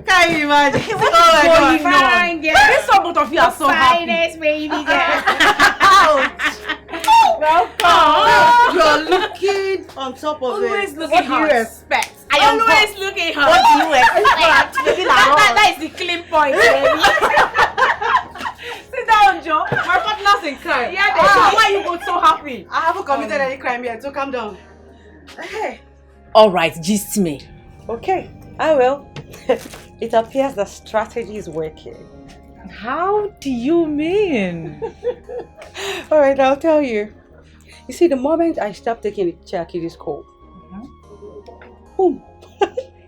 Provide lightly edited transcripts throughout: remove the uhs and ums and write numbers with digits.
Can you imagine? What is going on? This one both of you are so happy. Finest baby girl. Welcome. You're looking on top of Always it. looking What do you hot. expect? I am always looking hot. What do you expect? That is the clean point, baby. Sit down, Joe. My partner's in crime. Yeah, why are you both so happy? I haven't committed any crime yet, so calm down. Hey. Alright, gist me. Okay, I will. It appears the strategy is working. How do you mean? Alright, I'll tell you. You see, the moment I stopped taking Chiakidi's call, boom,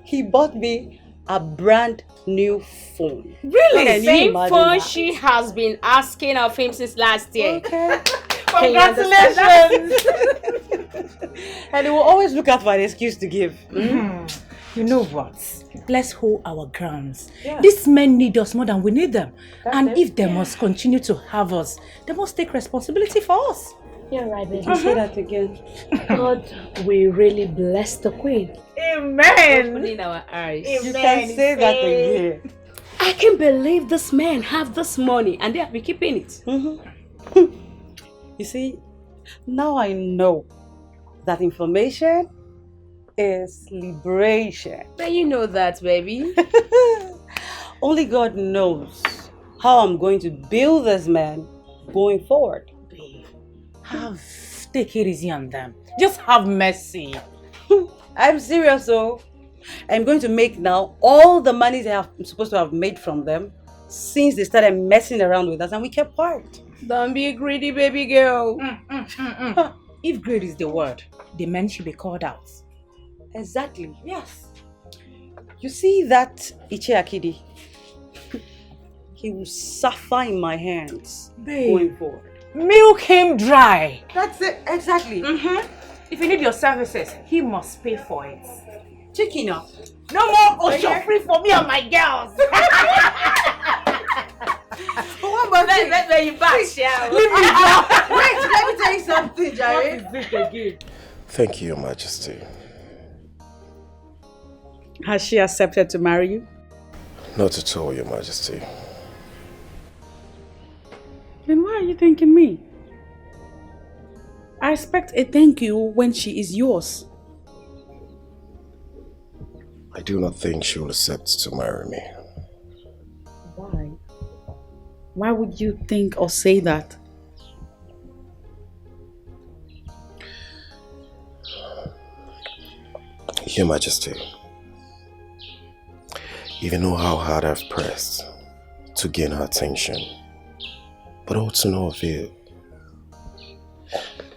he bought me a brand new phone. Really? Can you Same imagine phone that? she has been asking of him since last year. Okay. Congratulations! And he will always look out for an excuse to give. You know what? Let's hold our grounds. Yeah. These men need us more than we need them. And it. if they must continue to have us, they must take responsibility for us. You're right, baby. You say that again. God will really bless the queen. Amen! Opening our eyes. You can say that again. I can't believe this man have this money and they have been keeping it. You see, now I know that information is liberation. But you know that, baby. Only God knows how I'm going to build this man going forward. Take it easy on them. Just have mercy. I'm serious, though. I'm going to make now all the money I'm supposed to have made from them since they started messing around with us and we kept quiet. Don't be greedy, baby girl. If greed is the word, the men should be called out. Exactly. Yes. You see that Iche Akidi? He will suffer in my hands going forward. Milk him dry. That's it, exactly. If you need your services, he must pay for it. Chicken up. No more ocean free for me and my girls. What about Let's you back, shall we? Wait, let me tell you something, Jerry. What is this again? Thank you, Your Majesty. Has she accepted to marry you? Not at all, Your Majesty. Then why are you thanking me? I expect a thank you when she is yours. I do not think she will accept to marry me. Why? Why would you think or say that? Your Majesty, you know how hard I've pressed to gain her attention, but all to no avail.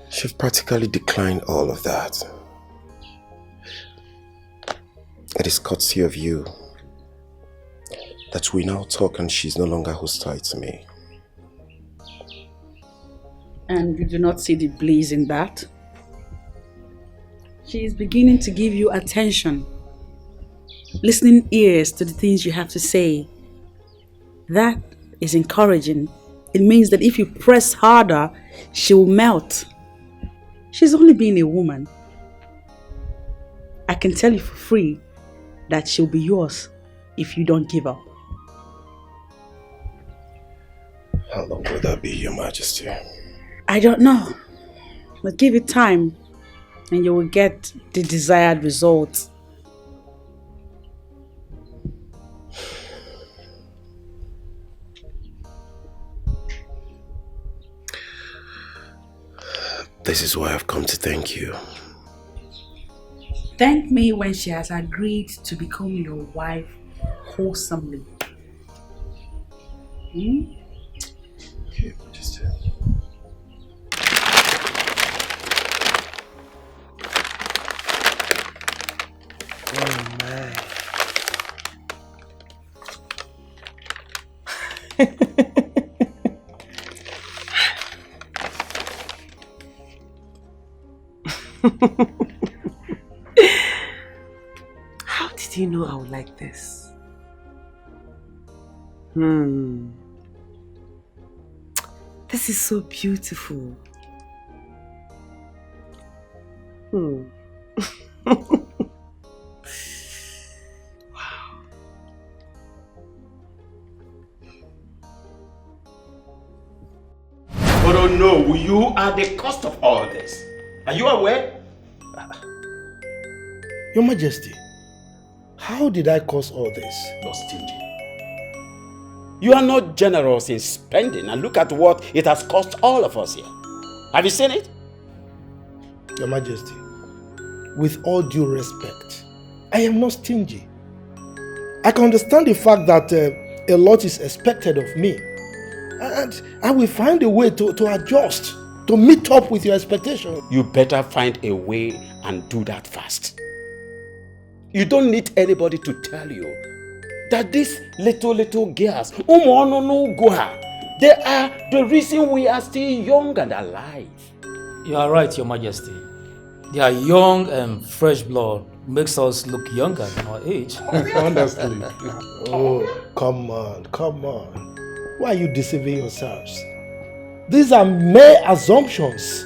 She've practically declined all of that. It is courtesy of you that we now talk and she's no longer hostile to me. And you do not see the bliss in that? She is beginning to give you attention, listening ears to the things you have to say. That is encouraging. It means that if you press harder, she will melt. She's only being a woman. I can tell you for free that she'll be yours if you don't give up. How long will that be, Your Majesty? I don't know, but give it time and you will get the desired result. This is why I've come to thank you. Thank me when she has agreed to become your wife wholesomely. Okay, Majesty. Oh my. How did you know I would like this? This is so beautiful. Wow. know you are the cause of all this. Are you aware? Your Majesty, how did I cause all this? You're stingy. You are not generous in spending, and look at what it has cost all of us here. Have you seen it? Your Majesty, with all due respect, I am not stingy. I can understand the fact that a lot is expected of me. And I will find a way to adjust, to meet up with your expectations. You better find a way and do that fast. You don't need anybody to tell you that these little girls, they are the reason we are still young and alive. You are right, Your Majesty. They are young and fresh blood makes us look younger than our age. Honestly. Oh, come on. Why are you deceiving yourselves? These are mere assumptions.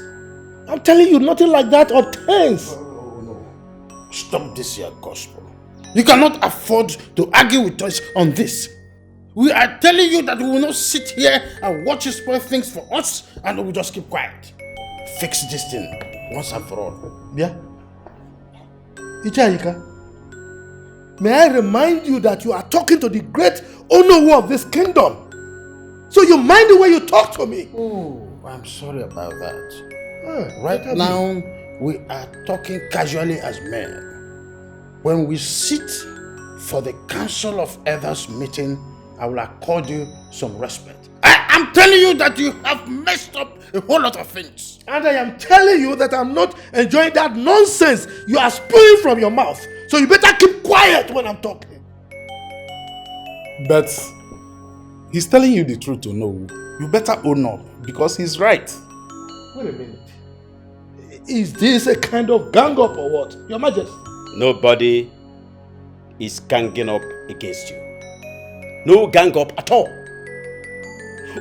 I'm telling you, nothing like that obtains. No. Stop this here, gospel. You cannot afford to argue with us on this. We are telling you that we will not sit here and watch you spoil things for us and we will just keep quiet. Fix this thing once and for all. Yeah? Ichayika, may I remind you that you are talking to the great Onowu of this kingdom. So you mind the way you talk to me. Oh, I'm sorry about that. Right now, we are talking casually as men. When we sit for the Council of Elders meeting, I will accord you some respect. I'm telling you that you have messed up a whole lot of things. And I am telling you that I'm not enjoying that nonsense you are spewing from your mouth. So you better keep quiet when I'm talking. But he's telling you the truth to know. You better own up because he's right. Wait a minute. Is this a kind of gang up or what? Your Majesty? Nobody is ganging up against you. No gang up at all.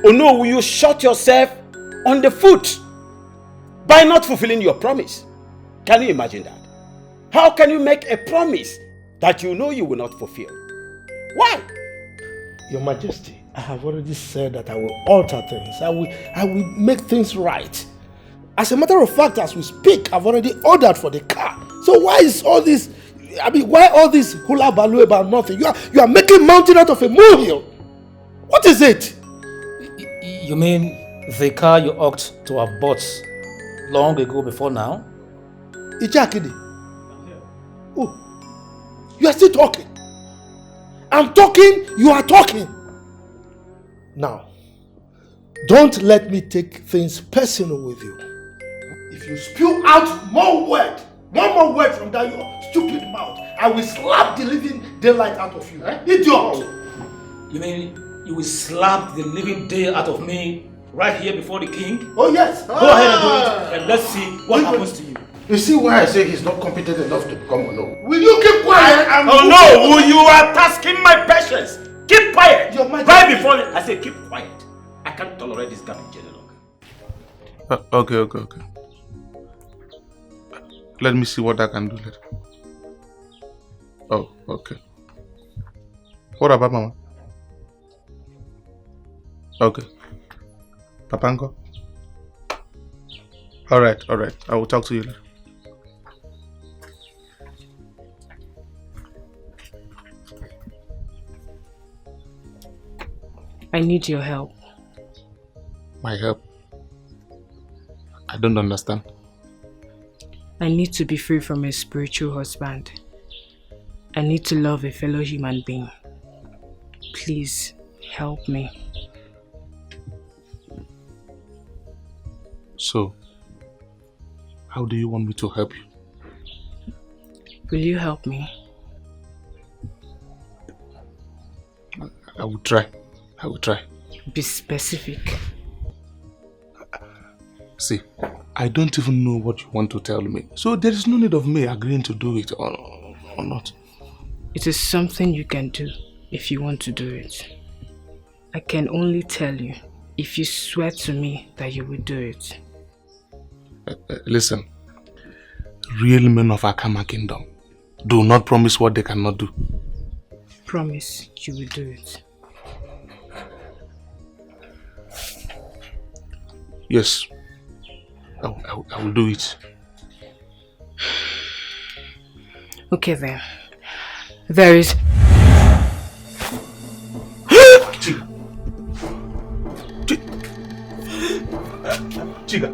Oh no, will you shot yourself on the foot by not fulfilling your promise? Can you imagine that? How can you make a promise that you know you will not fulfill? Why? Your Majesty, I have already said that I will alter things. I will make things right. As a matter of fact, as we speak, I've already ordered for the car. So why is all this? Why all this hula baloo about nothing? You are making mountain out of a molehill. What is it? You mean the car you ought to have bought long ago before now? Ichakidi. Oh, you are still talking. I'm talking, you are talking. Now, don't let me take things personal with you. If you spew out one more word from that your stupid mouth, I will slap the living daylight out of you. Idiot! You mean you will slap the living day out of me right here before the king? Oh yes! Go ahead and do it, and let's see what happens to you. You see why I say he's not competent enough to become Ono? Will you keep quiet? Oh no! You are tasking my patience! Keep quiet! Right before I say keep quiet. I can't tolerate this garbage any longer. Okay. Let me see what I can do later. Oh, okay. What about Mama? Okay. Papango? Alright. I will talk to you later. I need your help. My help? I don't understand. I need to be free from a spiritual husband. I need to love a fellow human being. Please, help me. So, how do you want me to help you? Will you help me? I will try. Be specific. See, I don't even know what you want to tell me. So there is no need of me agreeing to do it or not. It is something you can do if you want to do it. I can only tell you if you swear to me that you will do it. Listen, real men of Akama Kingdom do not promise what they cannot do. Promise you will do it. Yes. I will do it. Okay then. There is... Chica. Chica.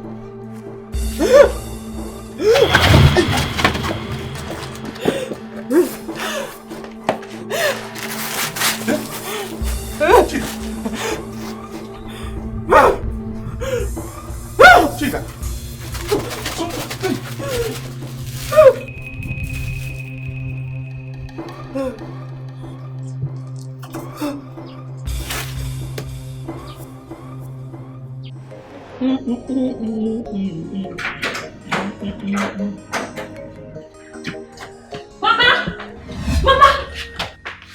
Mama!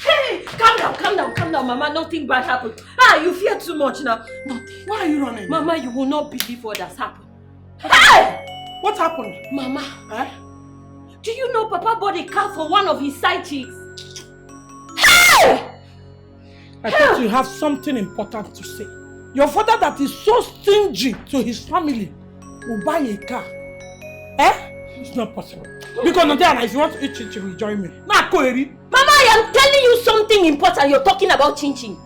Hey, calm down, Mama. Nothing bad happened. You fear too much now. Nothing. Why are you running? Mama, you will not believe what has happened. Hey! What happened? Mama, do you know Papa bought a car for one of his side chicks? Hey! I thought you have something important to say. Your father that is so stingy to his family will buy a car. It's not possible. Because Nadiana, if you want to eat chin chin, will join me. Mama, I am telling you something important. You're talking about chin chin.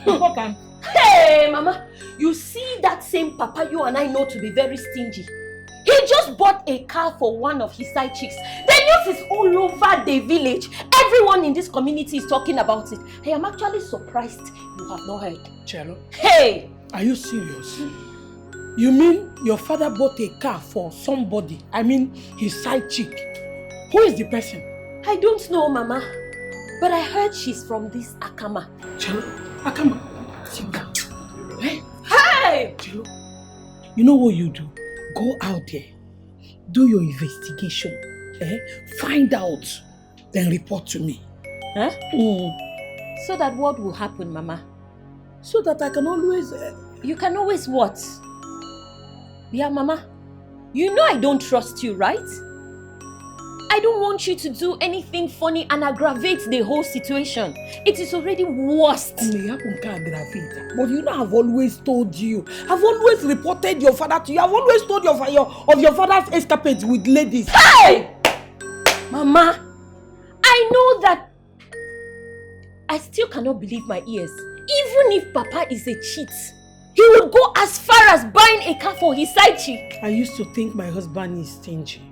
Important. Hey, Mama, you see that same Papa you and I know to be very stingy. He just bought a car for one of his side chicks. The news is all over the village. Everyone in this community is talking about it. I am actually surprised you have not heard. Cello. Hey! Are you serious? You mean your father bought a car for somebody? I mean his side chick. Who is the person? I don't know, Mama. But I heard she's from this Akama. Cello? Akama? Sika. Hey! Cello, you know what you do? Go out there, do your investigation, find out, then report to me. Huh? So that what will happen, Mama? So that I can always... You can always what? Yeah, Mama. You know I don't trust you, right? I don't want you to do anything funny and aggravate the whole situation. It is already worst. But you know I've always told you. I've always reported your father to you. I've always told you of your father's escapades with ladies. Hey! Mama, I know that I still cannot believe my ears. Even if Papa is a cheat, he would go as far as buying a car for his side chick. I used to think my husband is stingy.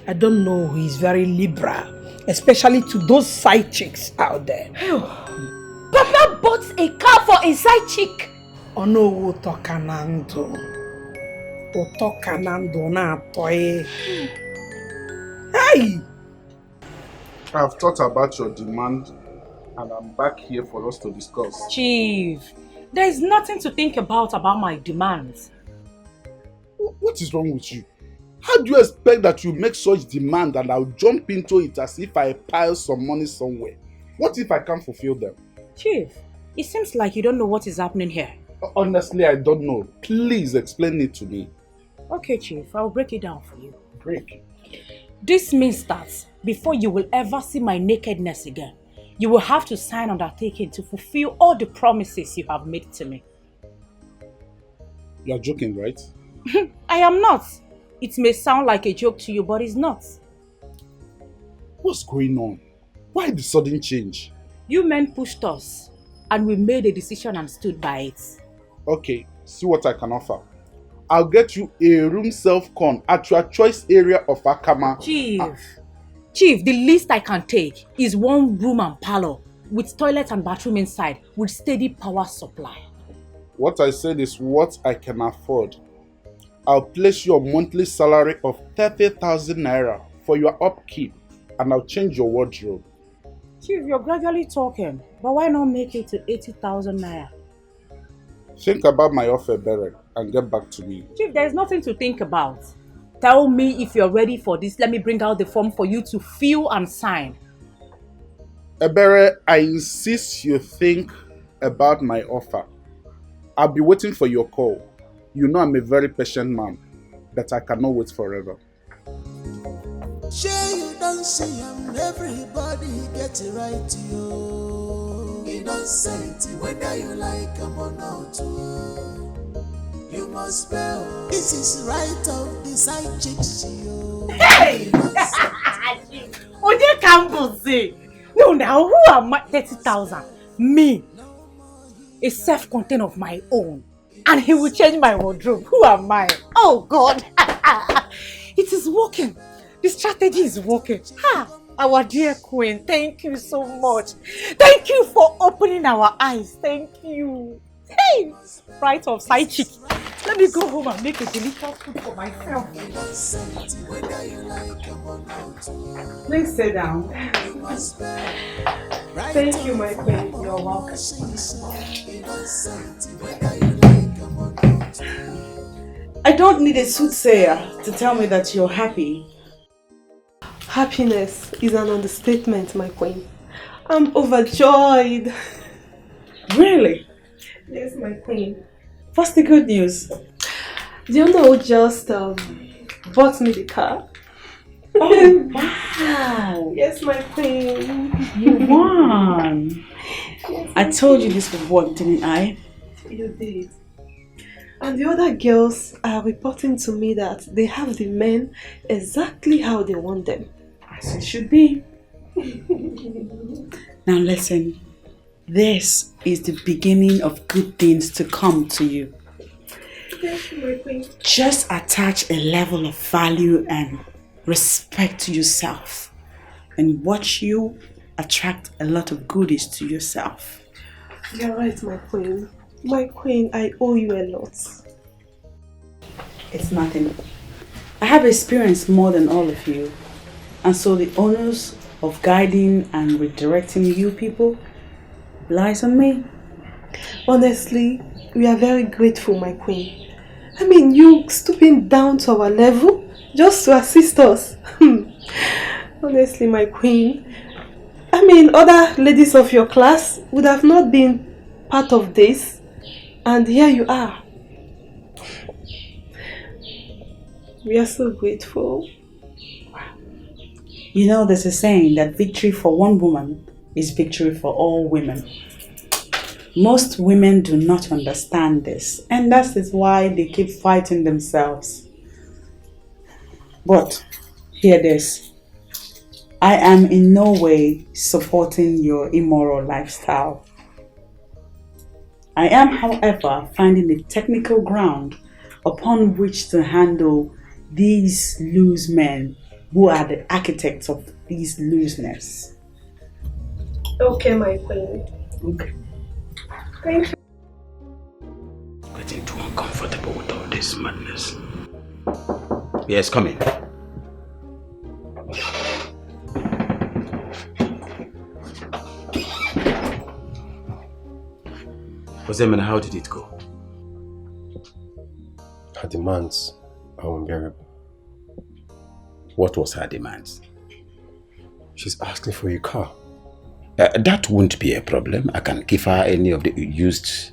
I don't know, he's very liberal, especially to those side chicks out there. Papa bought a car for a side chick. Oh no, Utokanando na toy. Hey! I've thought about your demand and I'm back here for us to discuss. Chief, there is nothing to think about my demands. What is wrong with you? How do you expect that you make such demand and I'll jump into it as if I pile some money somewhere? What if I can't fulfill them? Chief, it seems like you don't know what is happening here. Honestly, I don't know. Please explain it to me. Okay, Chief, I'll break it down for you. Break. This means that before you will ever see my nakedness again, you will have to sign undertaking to fulfill all the promises you have made to me. You're joking, right? I am not. It may sound like a joke to you, but it's not. What's going on? Why the sudden change? You men pushed us, and we made a decision and stood by it. Okay, see what I can offer. I'll get you a room self-con at your choice area of Akama. Chief, the least I can take is 1 room and parlor with toilet and bathroom inside with steady power supply. What I said is what I can afford. I'll place your monthly salary of 30,000 naira for your upkeep and I'll change your wardrobe. Chief, you're gradually talking, but why not make it to 80,000 naira? Think about my offer, Berek, and get back to me. Chief, there's nothing to think about. Tell me if you're ready for this. Let me bring out the form for you to fill and sign. Ebere, I insist you think about my offer. I'll be waiting for your call. You know I'm a very patient man, but I cannot wait forever. Sure you don't see everybody get it right, you. Innocent, whether you like them or not. You must pay. It is right of the side chicks, yo. Hey! Oje Campbell say, no, now who am I? 30,000. Me, a self-contained of my own, and he will change my wardrobe. Who am I? Oh God! It is working. The strategy is working. Ha! Our dear queen, thank you so much. Thank you for opening our eyes. Thank you. Hey, right of side chick. Let me go home and make a delicious food for myself. Please sit down. Thank you, my queen. You're welcome. I don't need a soothsayer to tell me that you're happy. Happiness is an understatement, my queen. I'm overjoyed. Really? Yes, my queen. What's the good news? Do you know who just bought me the car? Oh, wow. Yes, my queen. You won. Yes, I told you this would work, didn't I? You did. And the other girls are reporting to me that they have the men exactly how they want them. As it should be. Now listen, this is the beginning of good things to come to you. Yes, my queen. Just attach a level of value and respect to yourself and watch you attract a lot of goodies to yourself. You're right, my queen. My queen, I owe you a lot. It's nothing. I have experienced more than all of you. And so the onus of guiding and redirecting you people lies on me. Honestly, we are very grateful, my queen. I mean, you stooping down to our level just to assist us. Honestly, my queen. I mean, other ladies of your class would have not been part of this. And here you are. We are so grateful. You know, there's a saying that victory for one woman is victory for all women. Most women do not understand this, and that is why they keep fighting themselves. But hear this. I am in no way supporting your immoral lifestyle. I am, however, finding a technical ground upon which to handle these loose men who are the architects of these looseness. Okay, my queen. Okay. Thank you. Getting too uncomfortable with all this madness. Yes, come in. Ozemena, how did it go? Her demands are unbearable. What was her demands? She's asking for a car. That won't be a problem. I can give her any of the used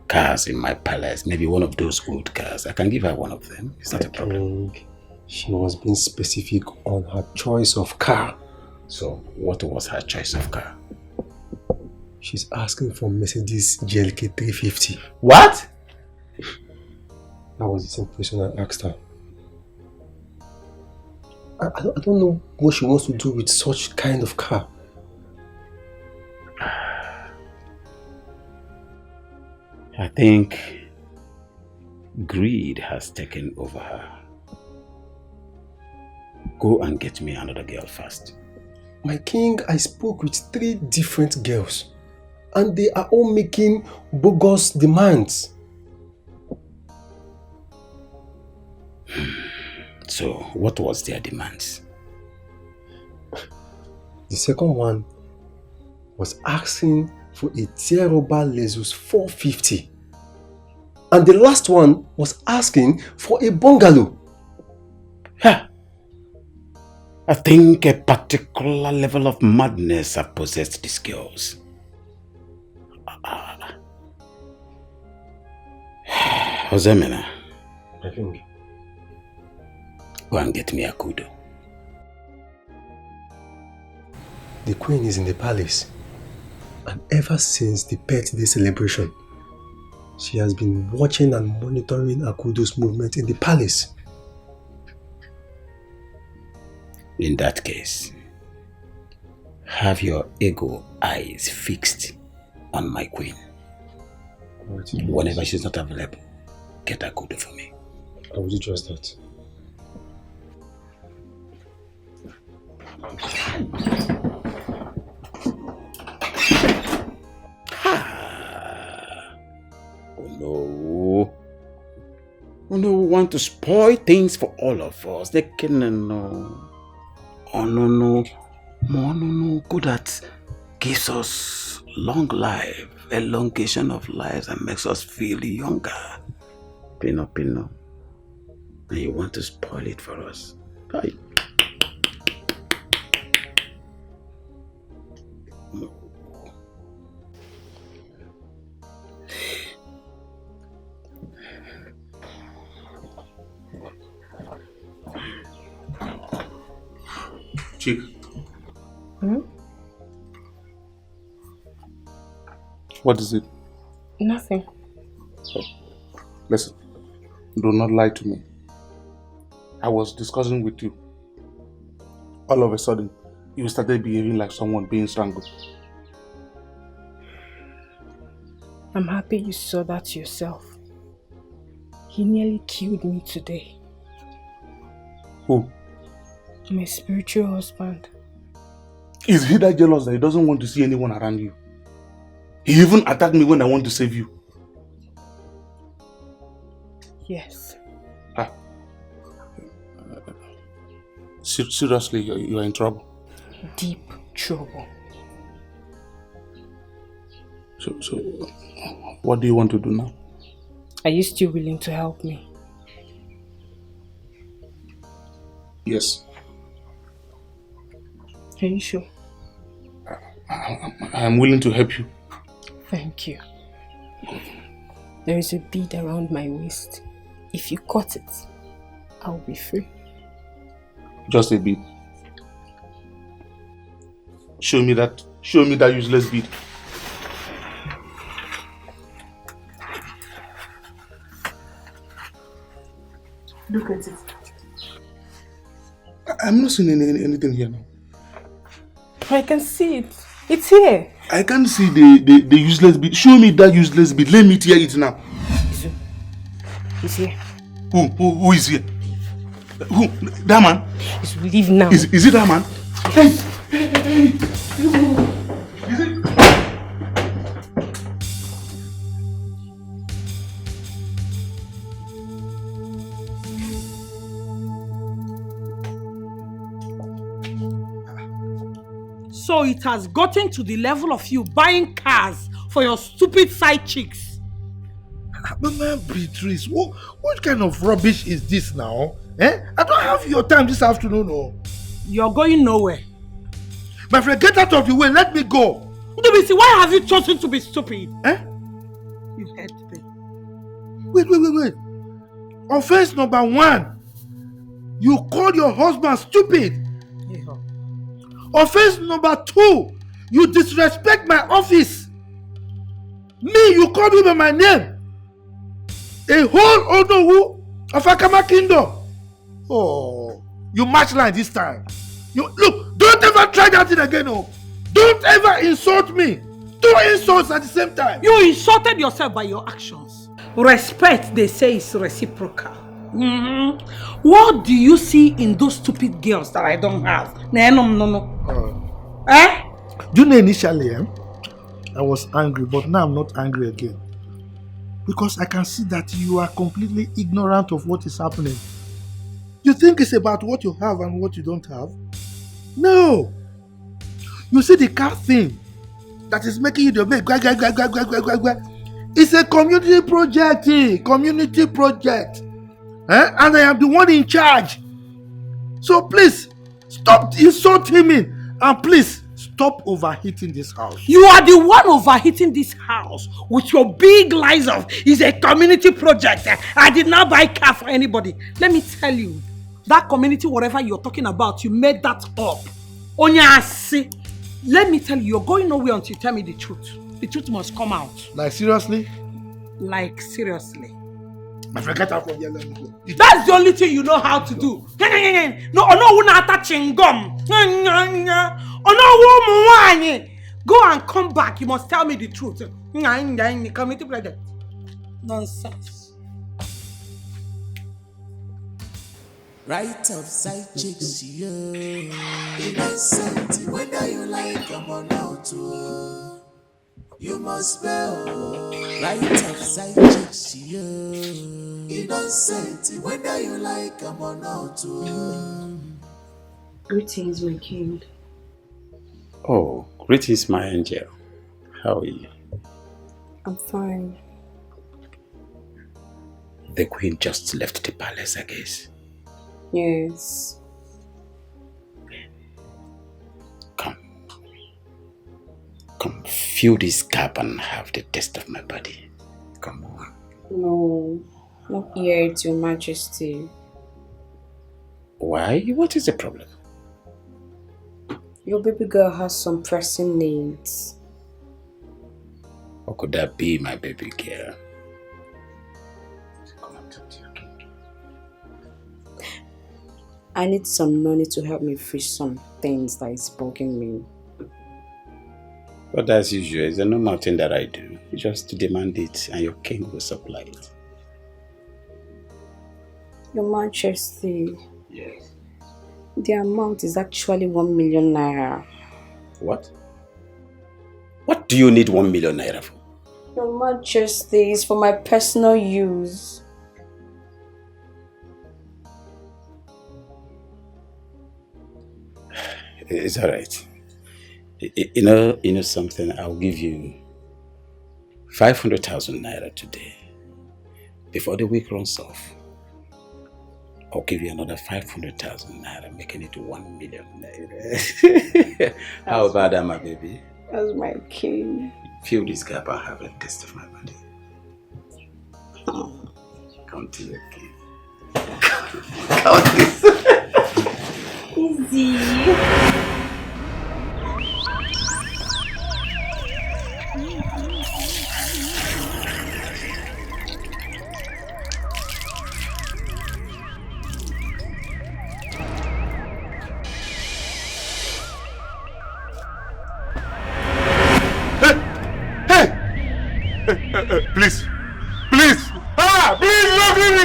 cars in my palace. Maybe one of those old cars. I can give her one of them. Is that a problem? She was being specific on her choice of car. So, what was her choice of car? She's asking for Mercedes GLK 350. What? That was the same question I asked her. I don't know what she wants to do with such kind of car. I think greed has taken over her. Go and get me another girl first. My king, I spoke with 3 different girls and they are all making bogus demands. So, what was their demands? The second one was asking for a Teroba Lexus 450. And the last one was asking for a bungalow. Yeah. I think a particular level of madness have possessed these girls. Ozemena. I think. Go and get me a kudo. The queen is in the palace. And ever since the birthday celebration, She has been watching and monitoring Akudo's movement in the palace. In that case, have your ego eyes fixed on my queen. Whenever she's not available, get Akudo for me. I will do just that. Oh no, we want to spoil things for all of us. They can no. Oh no. Good that gives us long life, elongation of lives, and makes us feel younger. Pino. And you want to spoil it for us. Right. Chick. What is it? Nothing. Listen, do not lie to me. I was discussing with you. All of a sudden, you started behaving like someone being strangled. I'm happy you saw that yourself. He nearly killed me today. Who? My spiritual husband. Is he that jealous that he doesn't want to see anyone around you? He even attacked me when I want to save you. Yes. Seriously, you are in trouble. Deep trouble. So, what do you want to do now? Are you still willing to help me? Yes. Are you sure? I am willing to help you. Thank you. There is a bead around my waist. If you cut it, I'll be free. Just a bead. Show me that useless bead. Look at it. I'm not seeing anything here now. I can see it. It's here. I can't see the useless bead. Show me that useless bead. Let me tear it now. He's here. Who is here? Who? That man? He's leave now. Is it that man? Hey! Is it? So it has gotten to the level of you buying cars for your stupid side chicks. But man, Beatrice, what kind of rubbish is this now? I don't have your time this afternoon, no. You're going nowhere. My friend, get out of the way, let me go. Why have you chosen to be stupid? You heard me. Wait. Offense number 1. You called your husband stupid. Yeah. Offense number 2. You disrespect my office. Me, you called me by my name. A whole Onowu of Akama Kingdom. Oh, you match line this time. Look, don't ever try that thing again. Oh. Don't ever insult me. 2 insults at the same time. You insulted yourself by your actions. Respect, they say, is reciprocal. What do you see in those stupid girls that I don't have? No. You know, initially, I was angry, but now I'm not angry again. Because I can see that you are completely ignorant of what is happening. You think it's about what you have and what you don't have? No. You see the car thing that is making you the big. It's a community project. Community project. And I am the one in charge. So please, stop insulting me. And please, stop overheating this house. You are the one overheating this house with your big lies of it's a community project. I did not buy car for anybody. Let me tell you, that community, whatever you're talking about, you made that up. Onyasi. Let me tell you, you're going nowhere until you tell me the truth. The truth must come out. Like seriously? Like, seriously. My friend, get out from here, let me go. That's the only thing you know how to do. No, no, we're not touching gum. Oh, no, go and come back. You must tell me the truth. Community project. Nonsense. Right outside chicks, yo. Innocent, whether you like them or not, you must know. Right outside chicks, yo. Innocent, whether you like them or not. Greetings, my king. Oh, greetings, my angel. How are you? I'm fine. The queen just left the palace, I guess. Yes. Come, fill this gap and have the taste of my body. Come on. No, not yet, Your Majesty. Why? What is the problem? Your baby girl has some pressing needs. What could that be, my baby girl? I need some money to help me fix some things that is bugging me. But as usual, it's a normal thing that I do. You just demand it and your king will supply it. Your Majesty. Yes. The amount is actually 1 million naira. What? What do you need 1 million naira for? Your Majesty, is for my personal use. It's alright. You know something, I'll give you 500,000 naira today. Before the week runs off, I'll give you another 500,000 naira, making it 1 million naira. How about that, my baby? That's my king. Fill this gap and have a taste of my body. Come to your king. Come this. Easy. Please. Please. Please, don't give me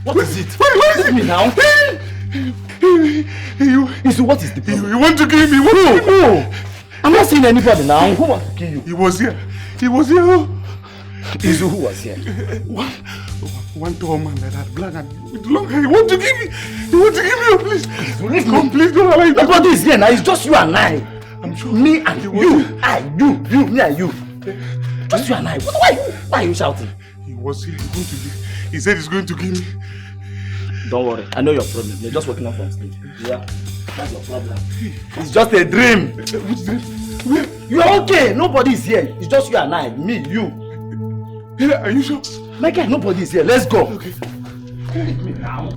What is it? What is me now? What is the problem? You want to kill me? Who? I'm not seeing anybody now. Who wants to kill you? He was here. He was here. Izu, who was here? One tall man like that, black and with long hair. He want to kill me. He want to kill me, please. Please, come, please don't allow him. Nobody is here now. It's just you and I. I'm sure. Me and you. You, me and you. Just you and I. Why are you shouting? He was here. He said he's going to kill me. Don't worry. I know your problem. You're just waking up from sleep. Yeah. That's your problem. It's just a dream. Which dream? You are okay. Nobody is here. It's just you and I. Me, you. Yeah, are you sure? My guy, nobody is here. Let's go. Okay. Leave me now.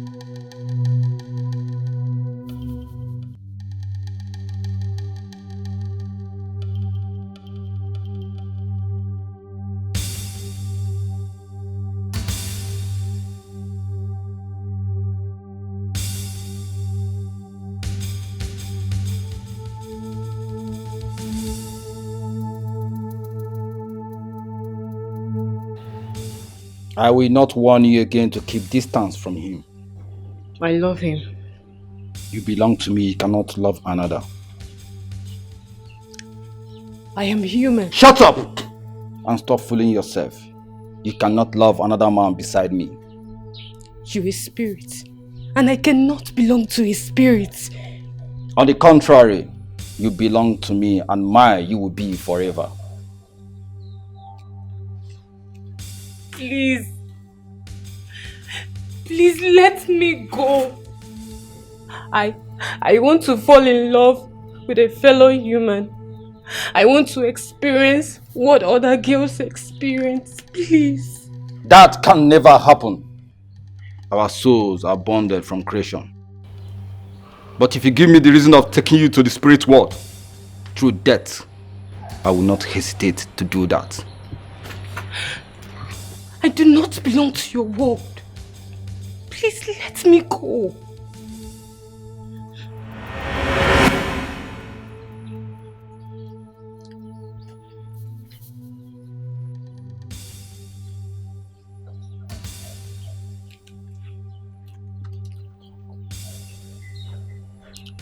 I will not warn you again to keep distance from him. I love him. You belong to me, you cannot love another. I am human. Shut up! And stop fooling yourself. You cannot love another man beside me. You is spirit, and I cannot belong to his spirit. On the contrary, you belong to me and mine you will be forever. Please let me go. I want to fall in love with a fellow human. I want to experience what other girls experience. Please. That can never happen. Our souls are bonded from creation. But if you give me the reason of taking you to the spirit world through death, I will not hesitate to do that. I do not belong to your world. Please let me go.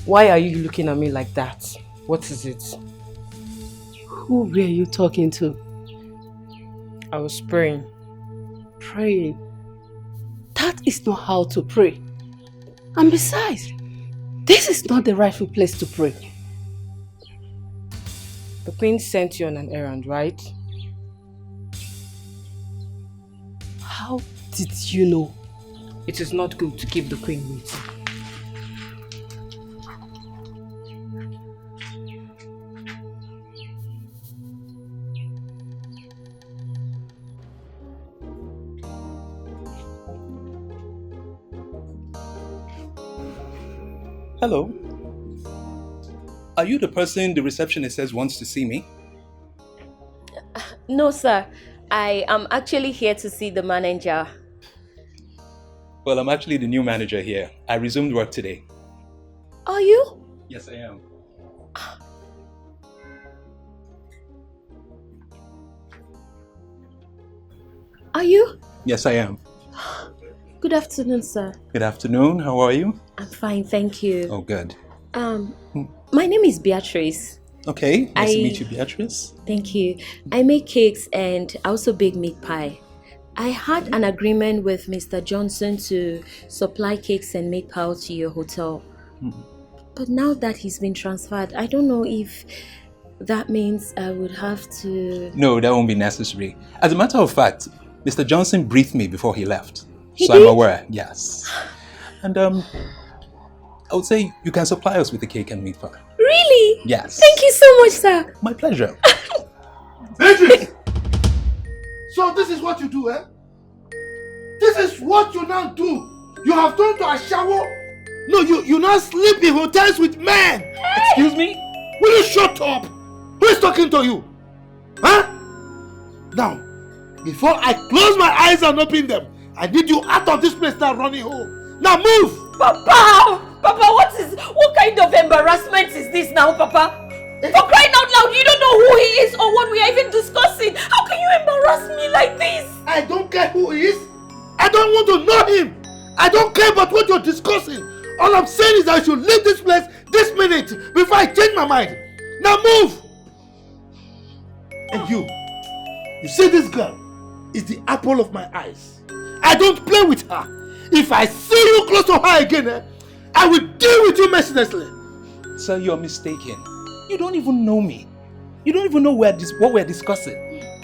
Why are you looking at me like that? What is it? Who were you talking to? I was praying. Praying? That is not how to pray. And besides, this is not the rightful place to pray. The queen sent you on an errand, right? How did you know? It is not good to keep the queen waiting. Hello. Are you the person the receptionist says wants to see me? No, sir. I am actually here to see the manager. Well, I'm actually the new manager here. I resumed work today. Are you? Yes, I am. Are you? Yes, I am. Good afternoon, sir. Good afternoon. How are you? I'm fine, thank you. Oh, good. My name is Beatrice. Okay, nice to meet you, Beatrice. Thank you. I make cakes and I also bake meat pie. I had an agreement with Mr. Johnson to supply cakes and meat pie to your hotel. But now that he's been transferred, I don't know if that means I would have to... No, that won't be necessary. As a matter of fact, Mr. Johnson briefed me before he left. He so did? I'm aware, yes. And I would say you can supply us with the cake and meat pie. Really? Yes. Thank you so much, sir. My pleasure. Beatrice! So this is what you do, eh? This is what you now do. You have gone to a shower. No, you now sleep in hotels with men. Excuse me? Will you shut up? Who is talking to you? Huh? Now, before I close my eyes and open them, I need you out of this place now, running home. Now move! Papa! Papa, what kind of embarrassment is this now, Papa? For crying out loud, you don't know who he is or what we are even discussing. How can you embarrass me like this? I don't care who he is. I don't want to know him. I don't care about what you're discussing. All I'm saying is I should leave this place this minute before I change my mind. Now move! And you see this girl is the apple of my eyes. I don't play with her. If I see you close to her again, I will deal with you mercilessly. Sir, you're mistaken. You don't even know me. You don't even know what we're discussing.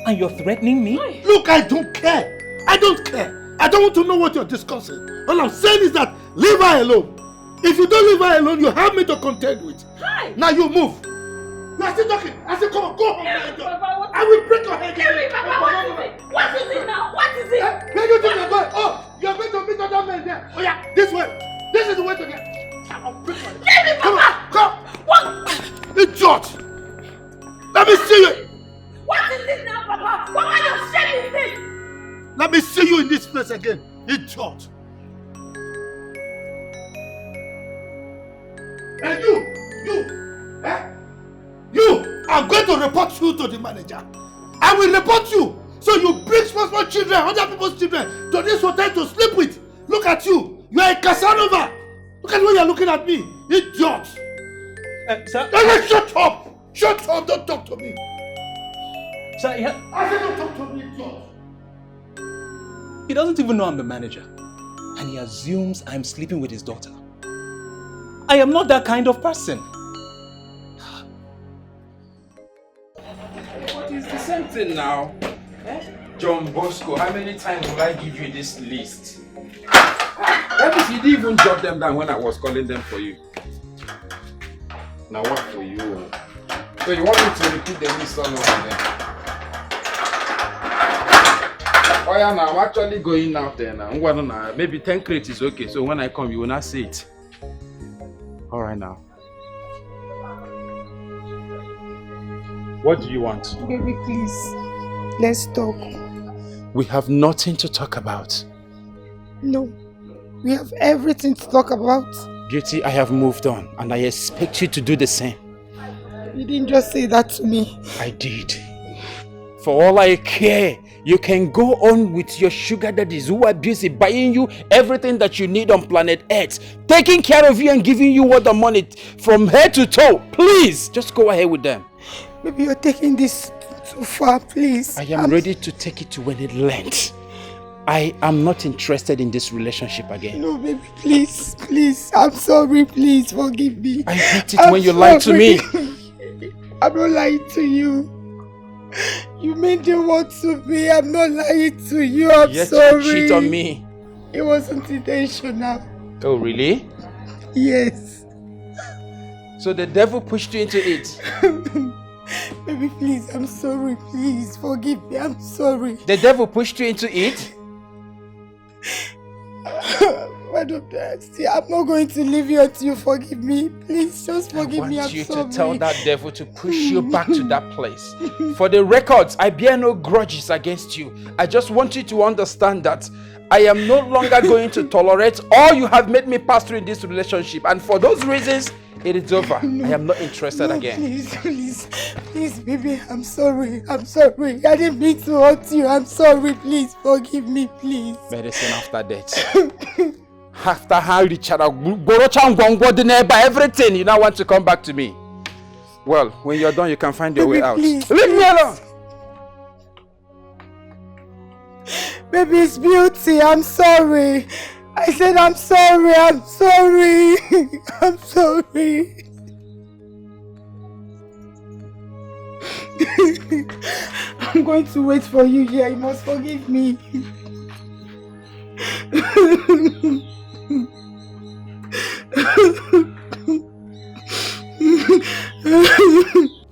And you're threatening me? Look, I don't care. I don't care. I don't want to know what you're discussing. All I'm saying is that leave her alone. If you don't leave her alone, you have me to contend with. Hi. Now you move. You are still talking. I said, come on, go home. I will break your head. What is it now? What is it? Where do you think you're going? Oh, you're going to meet other men there. Oh yeah, this way. This is the way to get. I'll break my head. Come on, come. What? Idiot. Let me see you. What is this now, Papa? What kind of shit is this? Let me see you in this place again. Idiot. And you, I'm going to report you to the manager. I will report you. So you bring small children, other people's children, to this hotel to sleep with. Look at you. You are a Casanova. Look at the way you are looking at me. Idiot. Sir? Shut up. Shut up. Don't talk to me. Sir, I said don't talk to me, idiot. He doesn't even know I'm the manager. And he assumes I'm sleeping with his daughter. I am not that kind of person. What is the same thing now? John Bosco, how many times will I give you this list? That means you didn't even jot them down when I was calling them for you. Now what for you? So you want me to repeat the list all over again? Oh yeah, now I'm actually going out there now. Maybe 10 crates is okay, so when I come you will not see it. All right now. What do you want? Baby, please. Let's talk. We have nothing to talk about. No. We have everything to talk about. Beauty, I have moved on and I expect you to do the same. You didn't just say that to me. I did. For all I care, you can go on with your sugar daddies who are busy buying you everything that you need on planet Earth, taking care of you and giving you all the money from head to toe. Please, just go ahead with them. Maybe you're taking this too far, please. I am ready to take it to when it lands. I am not interested in this relationship again. No, baby, please, please. I'm sorry, please forgive me. I hate it when you lie to me. I'm not lying to you. You mean the word to me. I'm not lying to you. I'm Yet sorry. you cheat on me. It wasn't intentional. Oh, really? Yes. So the devil pushed you into it? Baby, please, I'm sorry. Please, forgive me. I'm sorry. The devil pushed you into it? See, I'm not going to leave you until you forgive me. Please, just forgive me. I I'm want you sorry. to tell that devil to push you back to that place. For the records, I bear no grudges against you. I just want you to understand that I am no longer going to tolerate all you have made me pass through in this relationship. And for those reasons, it is over. No, I am not interested again. Please, baby, I'm sorry. I'm sorry. I didn't mean to hurt you. I'm sorry. Please, forgive me, please. Medicine after death. After how everything, you now want to come back to me. Well, when you're done, you can find your way out. Please, Leave me alone! Baby, it's Beauty. I'm sorry. I said I'm sorry. I'm sorry. I'm sorry. I'm going to wait for you here. You must forgive me.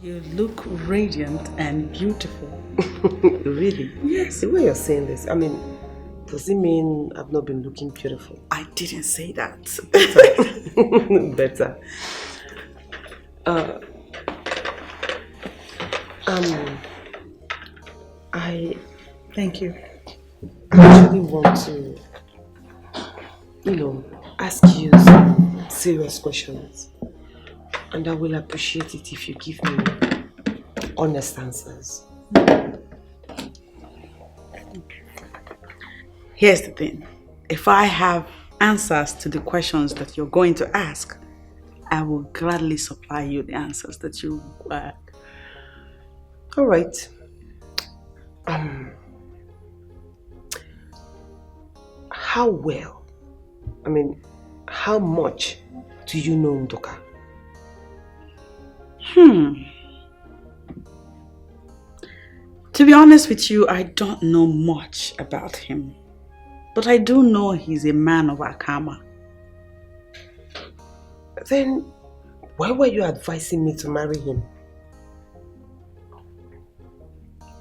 You look radiant and beautiful. Really? Yes. The way you're saying this, I mean, does it mean I've not been looking beautiful? I didn't say that. Better. Thank you. I actually want to, ask you some serious questions. And I will appreciate it if you give me honest answers. Here's the thing. If I have answers to the questions that you're going to ask, I will gladly supply you the answers that you require. All right. How well, how much do you know Nwoke? To be honest with you, I don't know much about him. But I do know he's a man of Akama. Then, why were you advising me to marry him?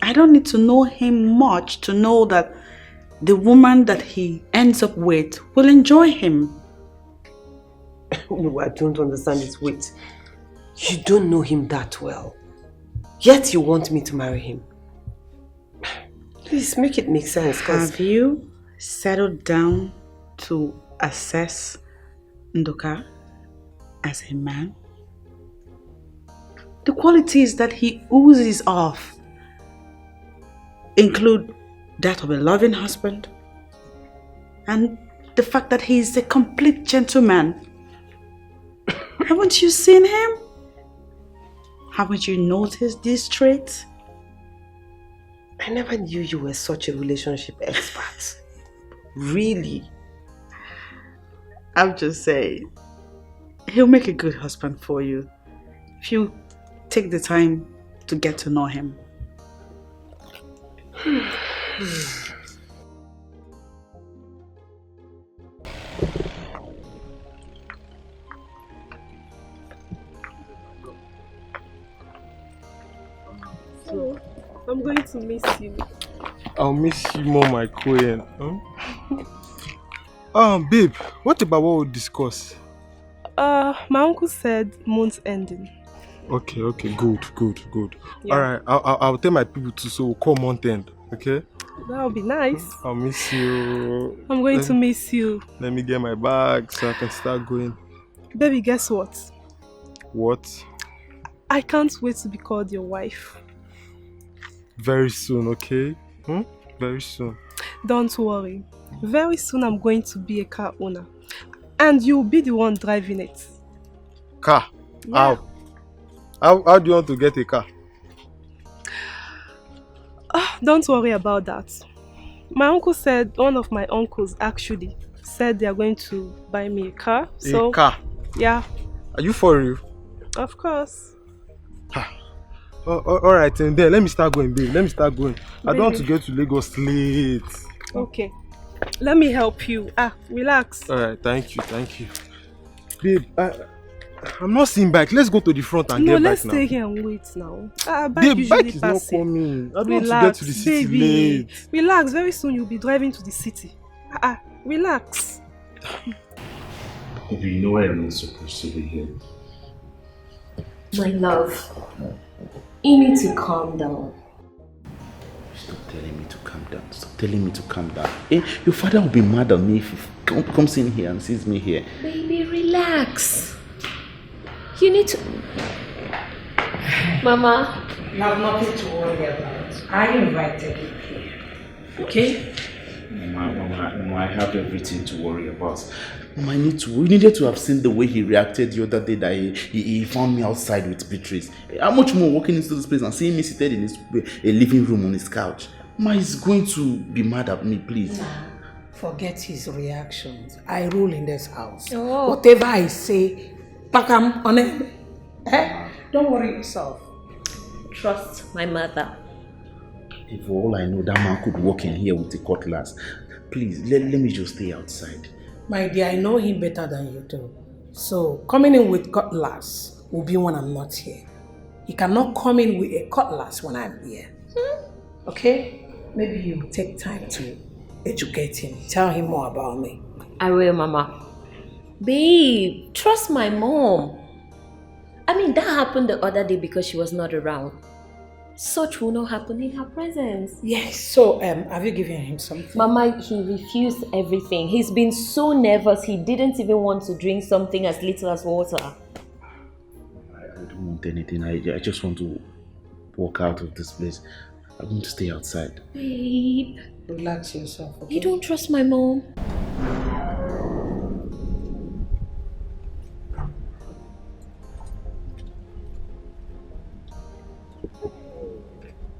I don't need to know him much to know that the woman that he ends up with will enjoy him. No, I don't understand it. Wait. You don't know him that well. Yet you want me to marry him. Please make it make sense. Have you settled down to assess Nwoke as a man? The qualities that he oozes off include that of a loving husband and the fact that he is a complete gentleman. Haven't you seen him? Haven't you noticed these traits? I never knew you were such a relationship expert. Really? I'm just saying, he'll make a good husband for you if you take the time to get to know him. So, I'm going to miss you. I'll miss you more, my queen. Babe, what about what we discussed? My uncle said month ending. Okay, good. Yeah. Alright, I'll tell my people to so we'll call month end, okay? That would be nice. I'll miss you. I'm going to miss you. Let me get my bag so I can start going. Baby, guess what? What? I can't wait to be called your wife. Very soon, okay? Very soon. Don't worry. Very soon I'm going to be a car owner. And you'll be the one driving it. Car? Yeah. How do you want to get a car? Don't worry about that. My uncle said, one of my uncles actually said they are going to buy me a car. A car? Yeah. Are you for real? Of course. Alright, and then let me start going, babe. Let me start going. I don't want to Baby. get to Lagos late. Okay. Let me help you. Relax. Alright, thank you. Babe, I'm not seeing bike. Let's go to the front and get No, back let's now. stay here and wait now. Babe, bike is not coming. I don't want to get to the city late. Relax. Very soon you'll be driving to the city. Relax. Baby, you know why I'm not supposed to be here. My love, you need to calm down. Stop telling me to calm down. Your father will be mad at me if he comes in here and sees me here. Baby, relax. You need to... Mama. You have nothing to worry about. I invited you here. Okay? Mama, I have everything to worry about. Mama, we needed to have seen the way he reacted the other day that he found me outside with Beatrice. How much more walking into this place and seeing me seated in his living room on his couch? Mama is going to be mad at me, please. Forget his reactions. I rule in this house. Oh. Whatever I say, pakam on it. Don't worry yourself. Trust my mother. For all I know, that man could walk in here with a cutlass. Please, let me just stay outside. My dear, I know him better than you do. So, coming in with cutlass will be when I'm not here. He cannot come in with a cutlass when I'm here. Okay? Maybe you take time to educate him. Tell him more about me. I will, Mama. Babe, trust my mom. I mean, that happened the other day because she was not around. Such will not happen in her presence. Yes, so have you given him something? Mama, he refused everything. He's been so nervous, he didn't even want to drink something as little as water. I don't want anything. I just want to walk out of this place. I want to stay outside. Babe. Relax yourself, okay? You don't trust my mom?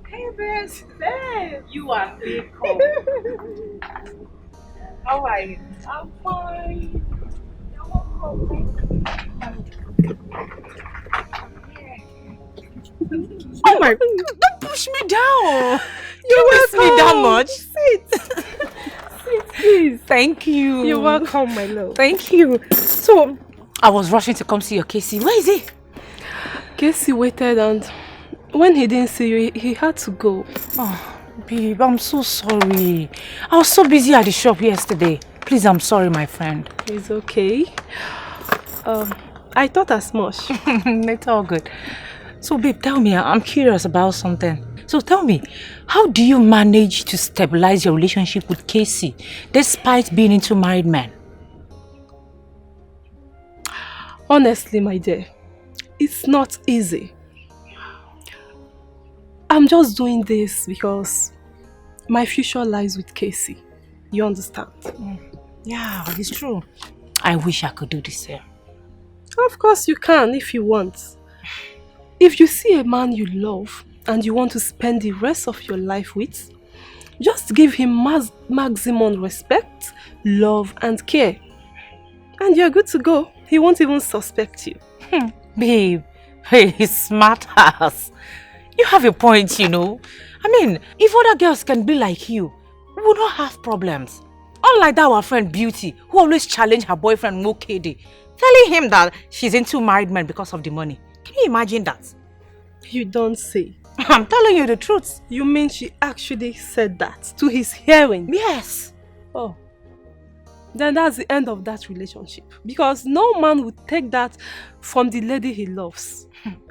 Hey, Bess. Hey, you are beautiful. How are you? I'm fine. You're welcome. Oh my, don't push me down. You miss me that much. Sit, please. Thank you. You're welcome, my love. Thank you. So, I was rushing to come see your Casey. Where is he? Casey waited, and when he didn't see you, he had to go. Oh, babe, I'm so sorry. I was so busy at the shop yesterday. Please, I'm sorry, my friend. It's okay. I thought as much. It's all good. So, babe, tell me, I'm curious about something. So, tell me, how do you manage to stabilize your relationship with Casey despite being into married men? Honestly, my dear, it's not easy. I'm just doing this because my future lies with Casey. You understand? Yeah, it's true. I wish I could do this here. Of course you can if you want. If you see a man you love and you want to spend the rest of your life with, just give him maximum respect, love and care. And you're good to go. He won't even suspect you. Babe, hey, smart ass. You have a point, you know. I mean, if other girls can be like you, we would not have problems. Unlike that our friend Beauty, who always challenged her boyfriend Nwoke, telling him that she's into married men because of the money. Can you imagine that? You don't say. I'm telling you the truth. You mean she actually said that to his hearing? Yes. Oh. then that's the end of that relationship. Because no man would take that from the lady he loves.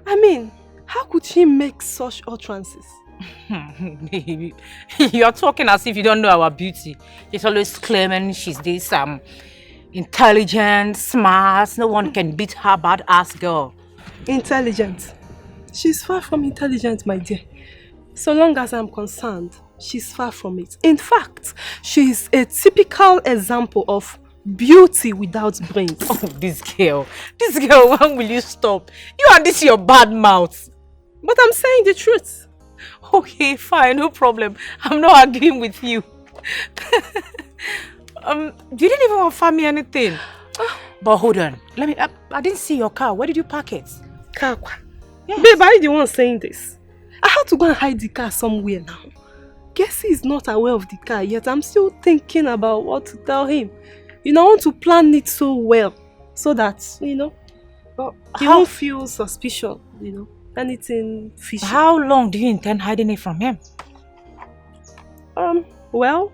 I mean, how could she make such utterances? Baby, you're talking as if you don't know our beauty. She's always claiming she's this intelligent, smart, no one can beat her badass girl. Intelligent? She's far from intelligent, my dear. So long as I'm concerned, she's far from it. In fact, she's a typical example of beauty without brains. Oh, this girl, when will you stop? You and this your bad mouth. But I'm saying the truth. Okay, fine, no problem. I'm not arguing with you. You didn't even offer me anything. But hold on, I didn't see your car. Where did you park it? Car? Yes. Babe, are you the one saying this? I had to go and hide the car somewhere now. Casey is not aware of the car yet. I'm still thinking about what to tell him. I want to plan it so well so that, he won't feel suspicious, anything fishy. How long do you intend hiding it from him? Well,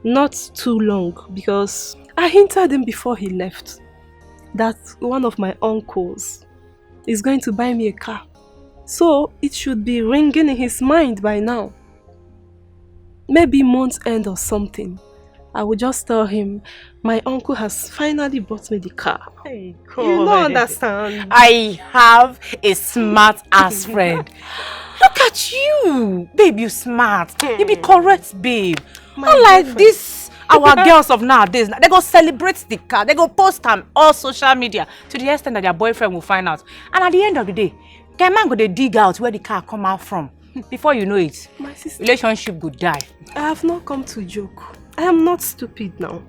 not too long, because I hinted him before he left that one of my uncles is going to buy me a car. So it should be ringing in his mind by now. Maybe month's end or something. I will just tell him my uncle has finally bought me the car. Hey, God. You don't understand. I have a smart ass friend. Look at you, babe. You smart. You be correct, babe. Unlike this, our girls of nowadays, they go celebrate the car. They go post them all social media to the extent that their boyfriend will find out. And at the end of the day, man go they dig out where the car come out from. Before you know it, my sister, relationship could die. I have not come to joke. I am not stupid now.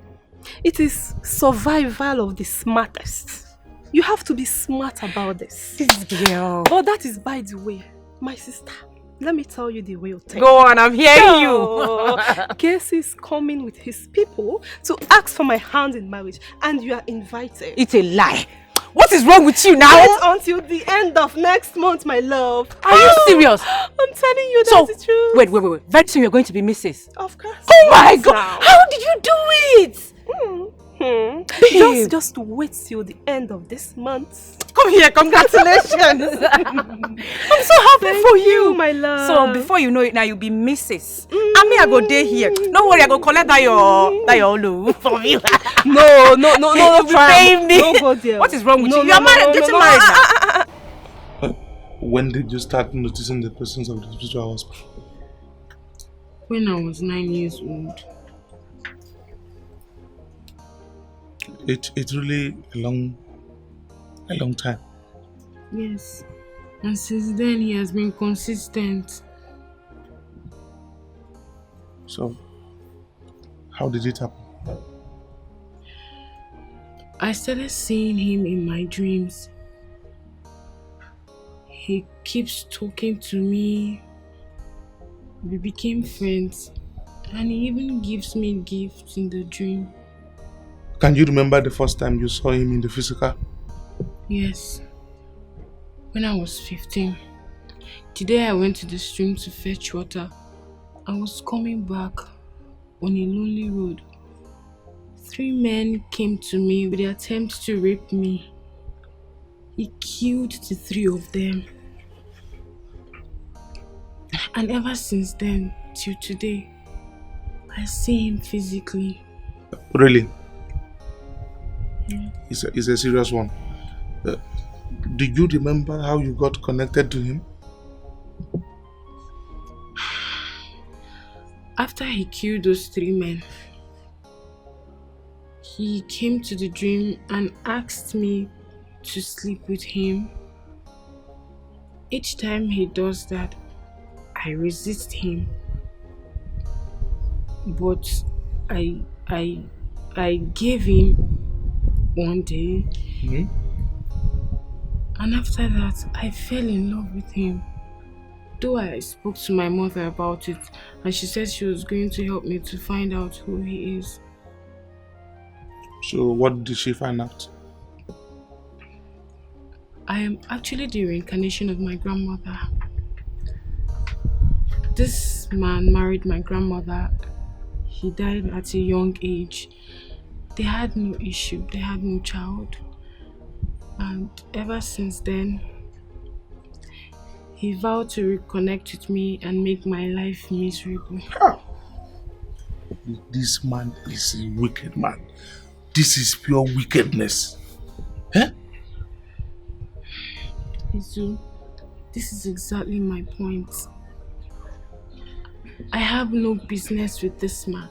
It is survival of the smartest. You have to be smart about this. This girl. But that is by the way, my sister. Let me tell you the real thing. Go on, I'm hearing you. Casey is coming with his people to ask for my hand in marriage, and you are invited. It's a lie. What is wrong with you now? Wait until the end of next month, my love. Are you serious? I'm telling you that's the truth. Wait. Very soon you're going to be Mrs. Of course. Oh my God! How did you do it? Just wait till the end of this month. Come here, congratulations. I'm so happy for you, my love. So before you know it now, you'll be Mrs. And me, I go day here. Don't worry, I go collect that your love from you. No, paying me. Don't go there. What is wrong with you? You're married, getting married now. When did you start noticing the presence of the spiritual husband? When I was 9 years old. It's really a long time. Yes. And since then he has been consistent. So, how did it happen? I started seeing him in my dreams. He keeps talking to me. We became friends. And he even gives me gifts in the dream. Can you remember the first time you saw him in the physical? Yes. When I was 15. The day I went to the stream to fetch water, I was coming back on a lonely road. 3 men came to me with the attempt to rape me. He killed the 3 of them. And ever since then, till today, I see him physically. Really? Yeah. It's a serious one. Do you remember how you got connected to him? After he killed those 3 men, he came to the dream and asked me to sleep with him. Each time he does that, I resist him. But I gave him one day. Mm-hmm. And after that, I fell in love with him. Though I spoke to my mother about it, and she said she was going to help me to find out who he is. So what did she find out? I am actually the reincarnation of my grandmother. This man married my grandmother. He died at a young age. They had no issue, they had no child. And ever since then, he vowed to reconnect with me and make my life miserable. This man is a wicked man. This is pure wickedness. Eh? Izu, this is exactly my point. I have no business with this man.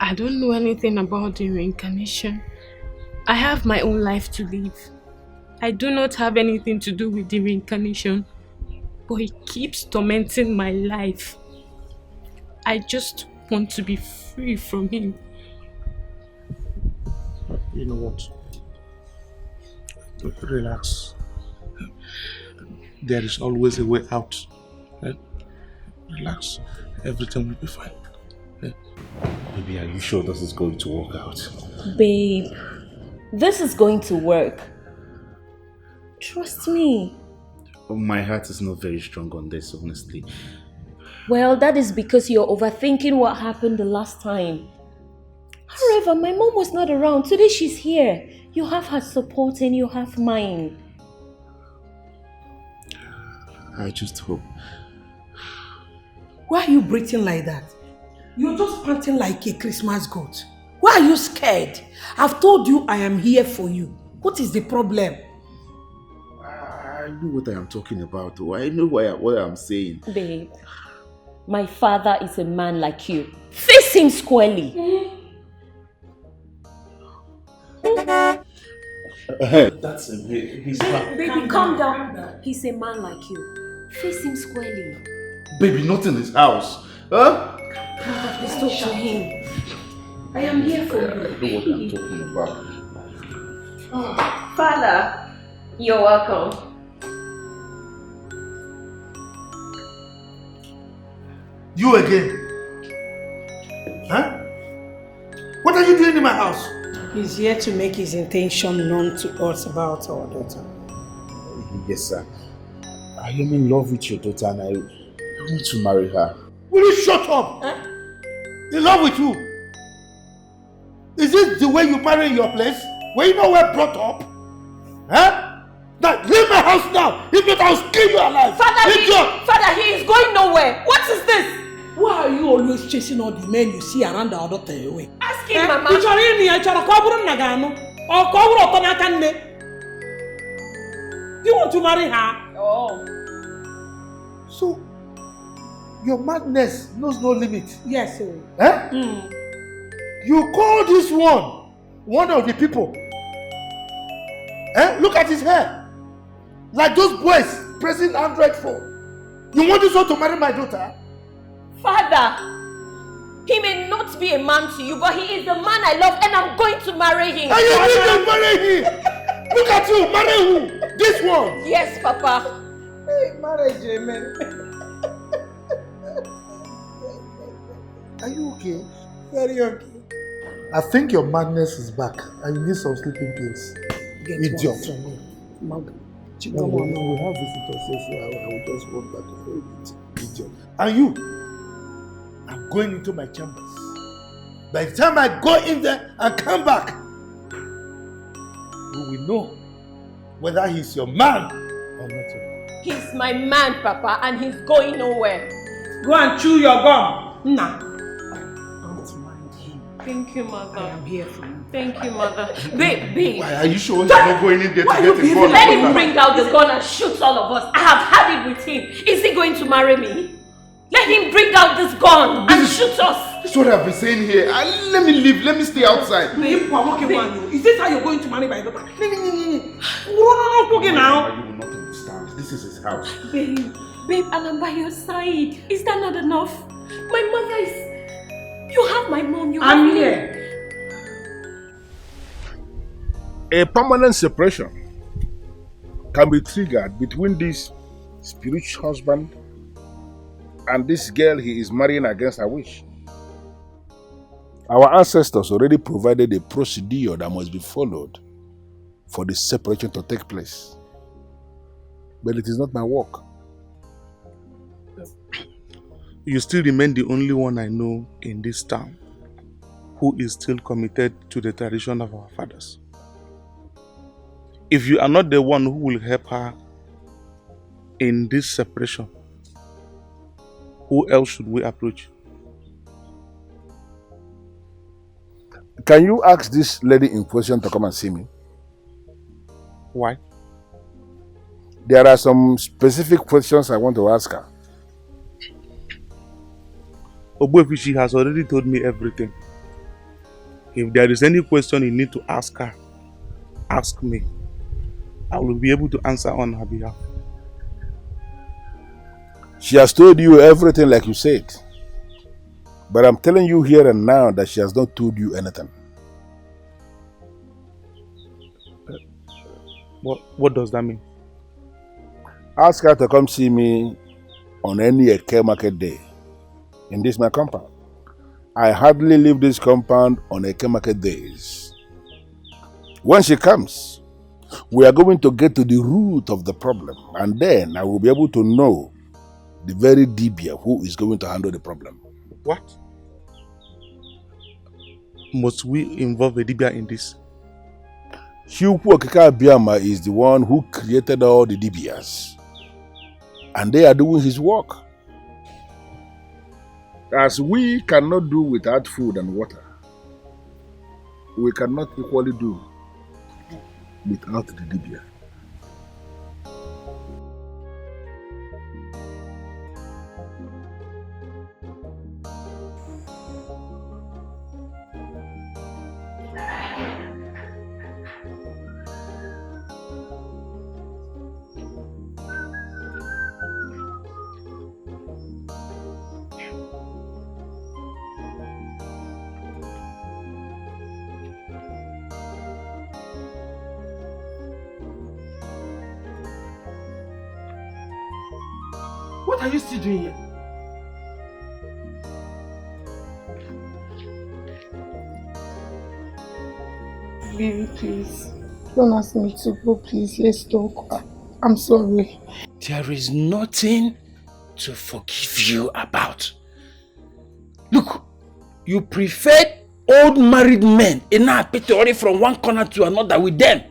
I don't know anything about the reincarnation. I have my own life to live. I do not have anything to do with the reincarnation, but he keeps tormenting my life. I just want to be free from him. You know what? Relax. There is always a way out. Eh? Relax. Everything will be fine. Eh? Baby, are you sure this is going to work out? Babe, this is going to work. Trust me. My heart is not very strong on this, honestly. Well, that is because you're overthinking what happened the last time. However, my mom was not around. Today she's here. You have her support and you have mine. I just hope. Why are you breathing like that? You're just panting like a Christmas goat. Why are you scared? I've told you I am here for you. What is the problem? I know what I am talking about, though. I know what I'm saying. Babe, my father is a man like you. Face him squarely. That's a bit. He's not. Baby, calm down. He's a man like you. Face him squarely. Baby, not in his house. Huh? Please talk to him. I am here for you. I know what I'm talking about. Oh, Father, you're welcome. You again? Huh? What are you doing in my house? He's here to make his intention known to us about our daughter. Yes, sir. I am in love with your daughter and I want to marry her. Will you shut up? In love with who? Is this the way you marry in your place? Were you nowhere brought up? Huh? Now, leave my house now! If not, I'll skin you alive! Father, he is going nowhere! What is this? Why are you always chasing all the men you see around our daughter away? Ask him, Mama. You want to marry her? Oh. So, your madness knows no limit. Yes, sir. Eh? You call this one of the people. Eh? Look at his hair. Like those boys pressing Android phone. You want this one to marry my daughter? Father, he may not be a man to you, but he is the man I love and I'm going to marry him. And you need to marry him! Look at you, marry who? This one? Yes, Papa. Hey, marriage, amen. Are you okay? Very okay. I think your madness is back and you need some sleeping pills. Idiot. No, we have visitors, so I will just walk back to the idiot. And you, I'm going into my chambers. By the time I go in there and come back, we will know whether he's your man or not your man. He's my man, Papa, and he's going nowhere. Go and chew your gum. Nah. Thank you, Mother. I am here for you. Thank you, Mother. Babe. Why are you sure you're not going in there to get a gun? Let him bring out the gun and shoot all of us. I have had it with him. Is he going to marry me? Let him bring out this gun and shoot us. That's what I've been saying here. Let me leave. Let me stay outside. Babe, is this how you're going to marry my daughter? No. You will not understand. This is his house. Babe, and I'm by your side. Is that not enough? My mother is... You have my mom. You have me. I'm here. A permanent separation can be triggered between this spiritual husband and this girl he is marrying against her wish. Our ancestors already provided a procedure that must be followed for the separation to take place. But it is not my work. You still remain the only one I know in this town. who is still committed to the tradition of our fathers. If you are not the one who will help her in this separation, who else should we approach? Can you ask this lady in question to come and see me? Why? There are some specific questions I want to ask her. Obuefi, she has already told me everything. If there is any question you need to ask her, ask me. I will be able to answer on her behalf. She has told you everything like you said. But I'm telling you here and now that she has not told you anything. What does that mean? Ask her to come see me on any Eke market day in this my compound. I hardly leave this compound on Eke market days. When she comes, we are going to get to the root of the problem, and then I will be able to know the very Dibia who is going to handle the problem. What? Must we involve a Dibia in this? Chukwu Okike Abiyama is the one who created all the Dibias, and they are doing his work. As we cannot do without food and water, we cannot equally do without the Dibia. What are you still doing here? Baby, please. Don't ask me to go, please. Let's talk. I'm sorry. There is nothing to forgive you about. Look, you preferred old married men in our picture from one corner to another with them.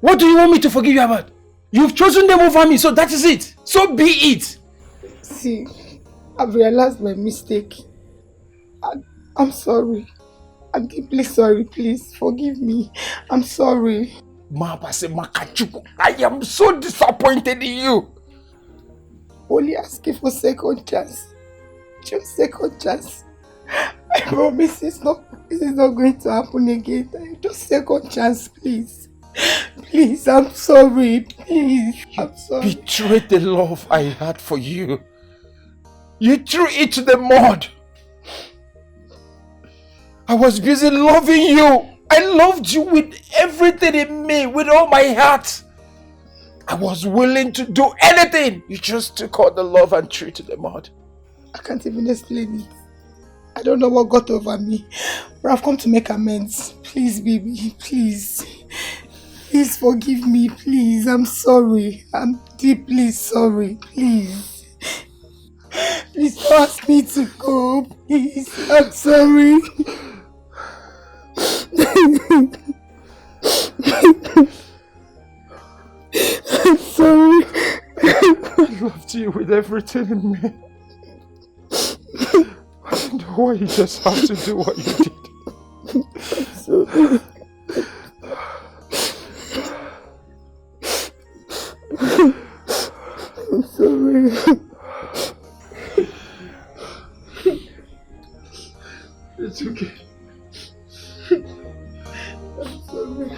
What do you want me to forgive you about? You've chosen them over me, so that is it. So be it. See, I've realized my mistake. I'm sorry. I'm deeply sorry. Please forgive me. I'm sorry. I am so disappointed in you. Only asking for second chance. Just second chance. I promise this is not going to happen again. Just second chance, please. Please, I'm sorry. Please, I'm sorry. Betrayed the love I had for you. You threw it to the mud. I was busy loving you. I loved you with everything in me, with all my heart. I was willing to do anything. You just took all the love and threw it to the mud. I can't even explain it. I don't know what got over me, but I've come to make amends. Please, baby, please. Please forgive me, please. I'm sorry. I'm deeply sorry, please. Please don't ask me to go, please. I'm sorry. I'm sorry. I loved you with everything in me. I don't know why you just have to do what you did. I'm sorry. I'm sorry. It's okay. I'm sorry.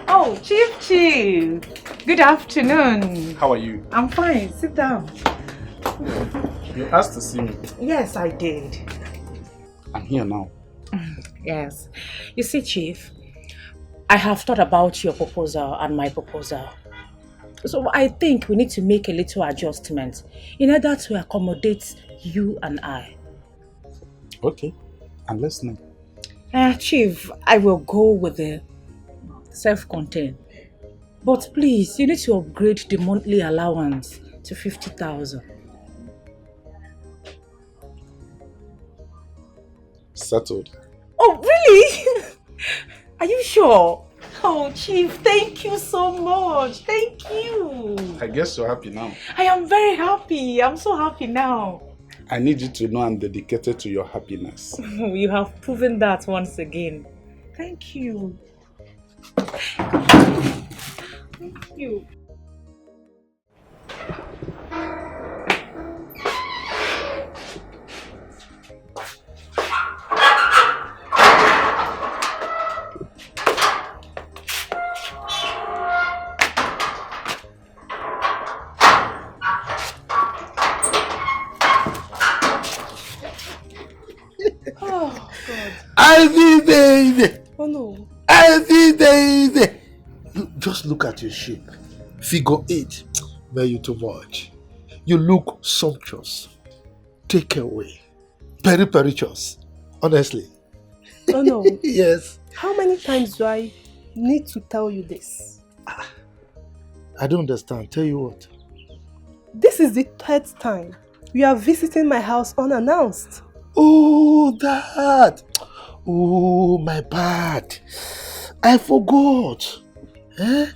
Oh, Chief. Good afternoon. How are you? I'm fine. Sit down. You asked to see me. Yes, I did. I'm here now. Yes. You see, Chief, I have thought about your proposal and my proposal. So I think we need to make a little adjustment in order to accommodate you and I. Okay, I'm listening. Chief, I will go with the self-contained. But please, you need to upgrade the monthly allowance to 50,000. Settled. Oh, really? Are you sure? Oh, Chief, thank you so much. Thank you. I guess you're happy now. I am very happy. I'm so happy now. I need you to know I'm dedicated to your happiness. You have proven that once again. Thank you. Thank you. Oh, God. Ivy baby! Oh, no. Ivy baby! Just look at your shape. Figure 8. Where you too much. You look sumptuous. Take away. Peripericious. Honestly. Oh no. Yes. How many times do I need to tell you this? I don't understand. Tell you what. This is the 3rd time you are visiting my house unannounced. Oh, that. Oh, my bad. I forgot. Eh?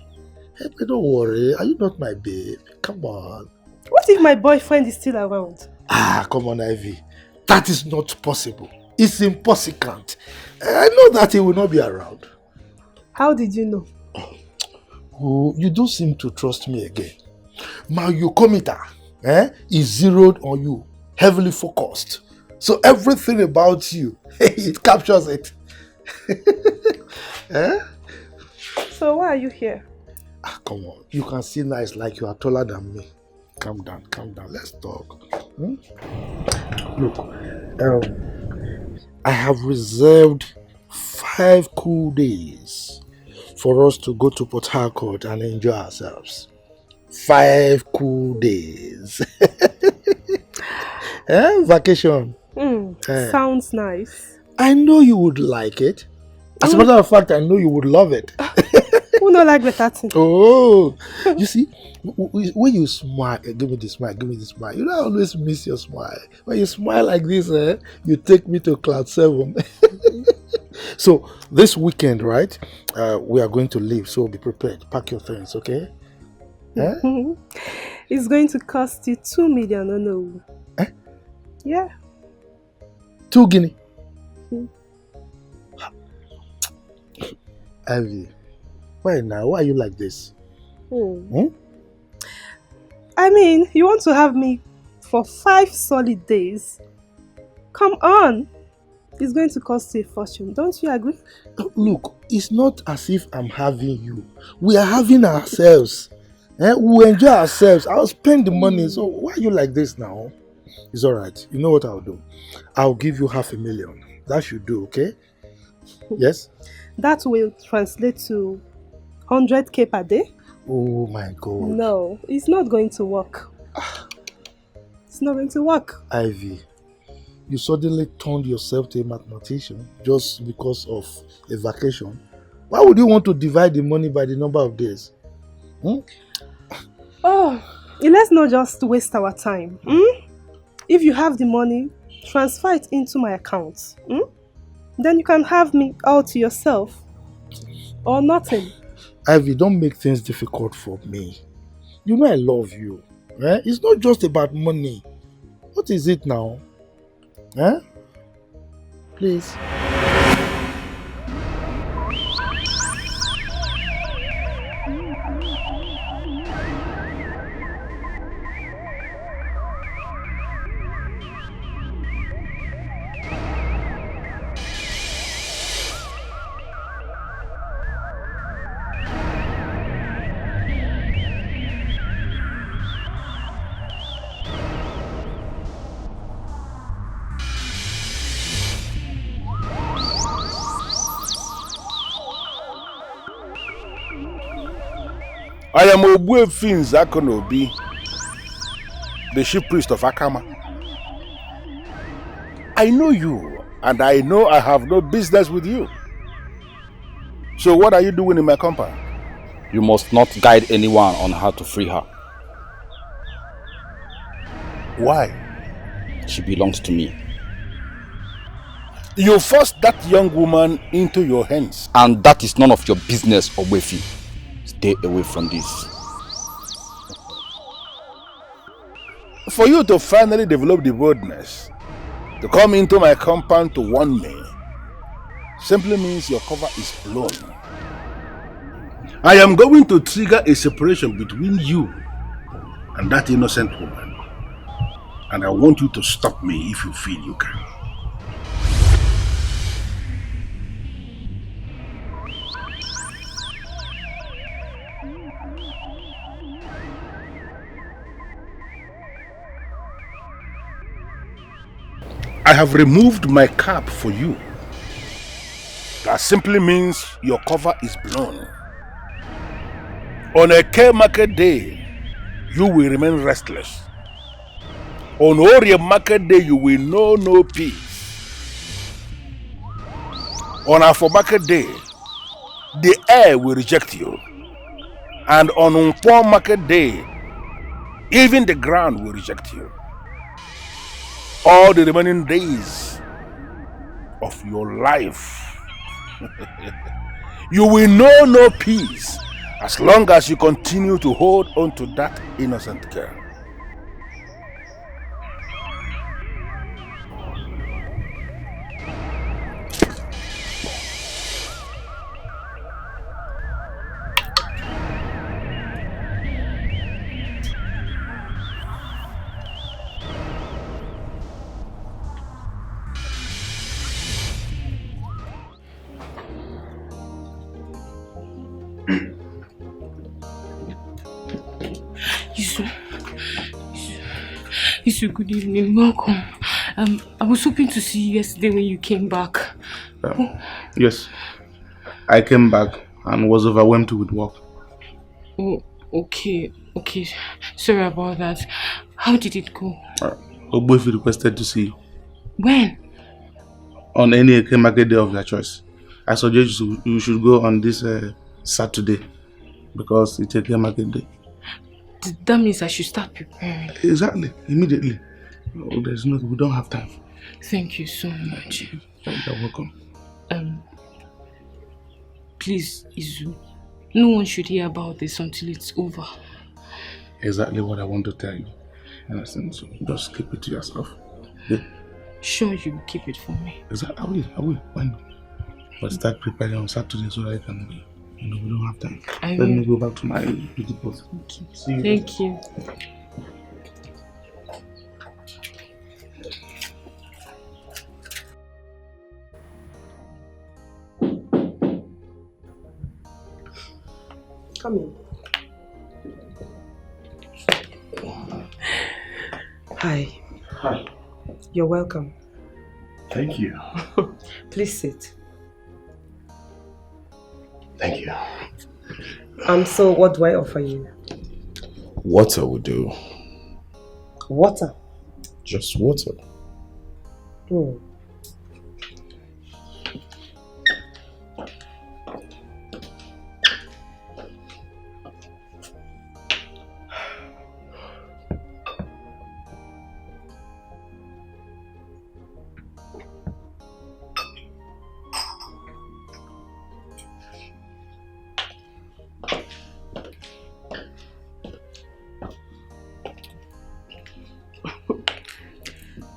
But don't worry. Are you not my babe? Come on. What if my boyfriend is still around? Ah, come on, Ivy. That is not possible. It's impossible. I know that he will not be around. How did you know? Oh, you don't seem to trust me again. My eucometer is zeroed on you, heavily focused. So everything about you, it captures it. Eh? So why are you here? Ah, come on. You can see nice like you are taller than me. Calm down, calm down. Let's talk. Hmm? Look, I have reserved 5 cool days for us to go to Port Harcourt and enjoy ourselves. 5 cool days. Vacation. Sounds nice. I know you would like it. As a matter of fact, I know you would love it. Who don't like better thing? Oh, you see, when you smile, give me the smile, give me the smile. You know, I always miss your smile. When you smile like this, you take me to cloud 7. So this weekend, right, we are going to leave. So be prepared. Pack your things, okay? It's going to cost you 2 million, oh no. Yeah. 2 guinea. Ivy, why now? Why are you like this? I mean, you want to have me for 5 solid days? Come on. It's going to cost you a fortune. Don't you agree? Look, it's not as if I'm having you. We are having ourselves. We'll enjoy ourselves. I'll spend the money. So why are you like this now? It's alright. You know what I'll do? I'll give you 500,000. That should do, okay? Yes? That will translate to 100k per day. Oh my God. No, it's not going to work. It's not going to work. Ivy, you suddenly turned yourself to a mathematician just because of a vacation. Why would you want to divide the money by the number of days? Oh, let's not just waste our time. If you have the money, transfer it into my account. Then you can have me all to yourself. Or nothing. Ivy, don't make things difficult for me. You know I love you. It's not just about money. What is it now? Please. I am Ogbuefi Nzakonobi, the chief priest of Akama. I know you, and I know I have no business with you. So what are you doing in my compound? You must not guide anyone on how to free her. Why? She belongs to me. You forced that young woman into your hands. And that is none of your business, Ogbuefi. Stay away from this. For you to finally develop the boldness to come into my compound to warn me simply means your cover is blown. I am going to trigger a separation between you and that innocent woman. And I want you to stop me if you feel you can. I have removed my cap for you. That simply means your cover is blown. On a K market day, you will remain restless. On Ori market day, you will know no peace. On Afo market day, the air will reject you. And on Nkwo market day, even the ground will reject you. All the remaining days of your life, you will know no peace as long as you continue to hold on to that innocent girl. Isu, good evening. Welcome. I was hoping to see you yesterday when you came back. Yes. I came back and was overwhelmed with work. Oh, okay. Sorry about that. How did it go? Ogbuefi requested to see you. When? On any Eke market day of your choice. I suggest you should go on this Saturday because it's Eke market day. That means I should start preparing. Exactly, immediately. We don't have time. Thank you so much. You're welcome. Please, Izu, no one should hear about this until it's over. Exactly what I want to tell you. Understand? So just keep it to yourself. Yeah? Sure, you will keep it for me. Exactly, I will. Why not? But start preparing on Saturday so that I can be. We don't have time. Let me go back to my beauty post. Okay. See you. Thank you. Come in. Hi. Hi. You're welcome. Thank you. Please sit. Thank you. So what do I offer you? Water will do. Water? Just water. Oh.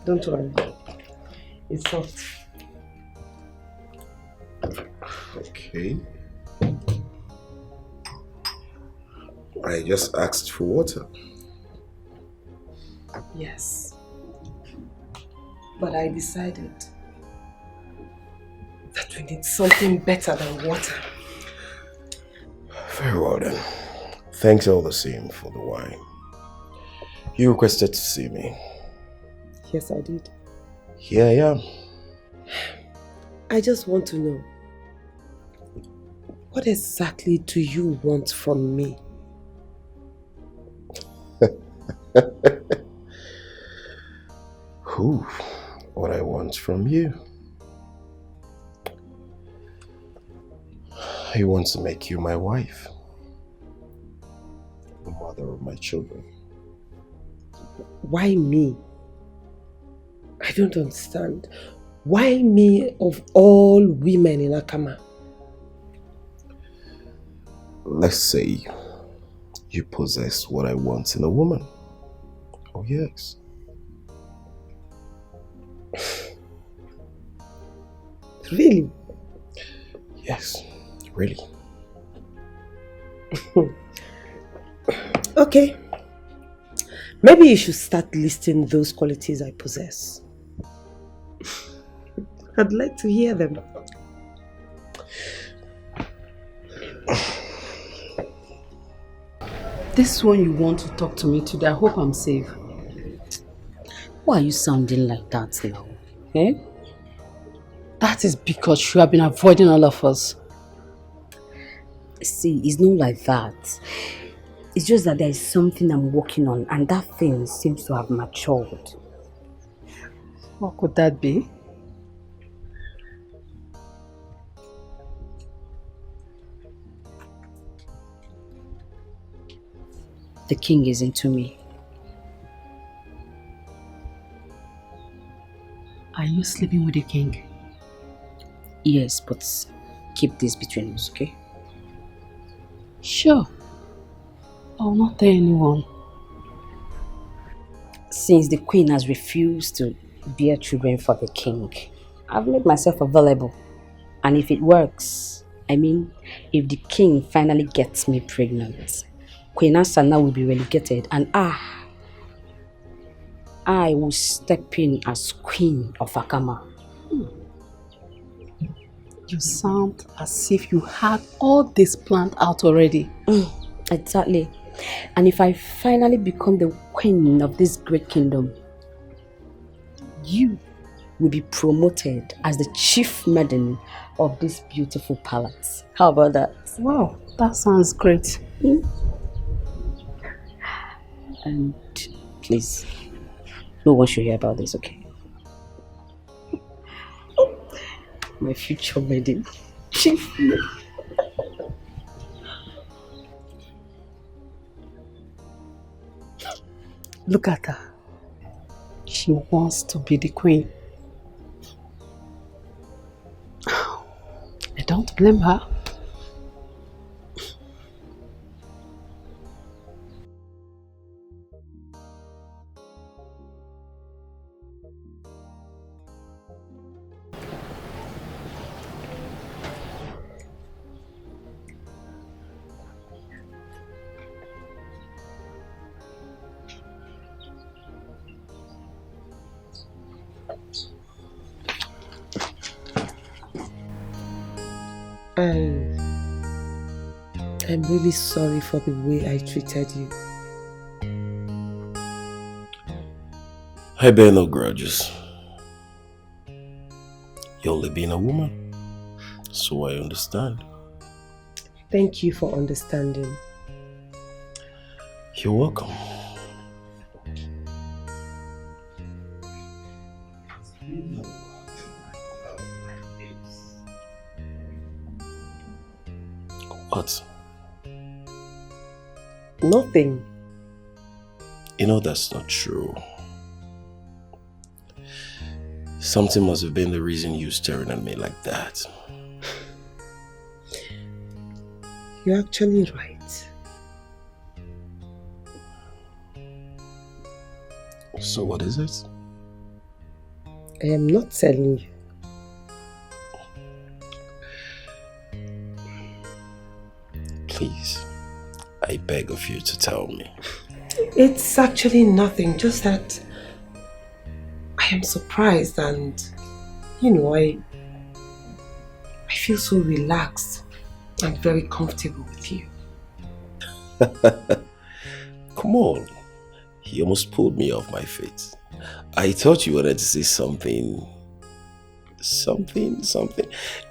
Don't worry. It's soft. Okay. I just asked for water. Yes. But I decided that we need something better than water. Very well then. Thanks all the same for the wine. You requested to see me. Yes, I did. Here I am. I just want to know, what exactly do you want from me? Who? What I want from you. I want to make you my wife. The mother of my children. Why me? I don't understand. Why me of all women in Akama? Let's say you possess what I want in a woman. Oh yes. Really? Yes, really. Okay. Maybe you should start listing those qualities I possess. I'd like to hear them. This one you want to talk to me today, I hope I'm safe. Why are you sounding like that now? Eh? That is because you have been avoiding all of us. See, it's not like that. It's just that there is something I'm working on, and that thing seems to have matured. What could that be? The king is into me. Are you sleeping with the king? Yes, but keep this between us, okay? Sure. I'll not tell anyone. Since the queen has refused to bear children for the king, I've made myself available. And if it works, I mean, if the king finally gets me pregnant, Queen Asana will be relegated and I will step in as queen of Akama. You sound as if you had all this planned out already. Exactly. And if I finally become the queen of this great kingdom, you will be promoted as the chief maiden of this beautiful palace. How about that? Wow, that sounds great. And please, no one should hear about this, okay? My future maiden. Chief maiden. Look at her. She wants to be the queen. I don't blame her. I'm really sorry for the way I treated you. I bear no grudges. You only being a woman, so I understand. Thank you for understanding. You're welcome. What? Nothing. You know that's not true. Something must have been the reason you staring at me like that. You're actually right. So what is it? I am not telling you. Please, I beg of you to tell me. It's actually nothing, just that I am surprised and, I feel so relaxed and very comfortable with you. Come on. He almost pulled me off my feet. I thought you wanted to say something.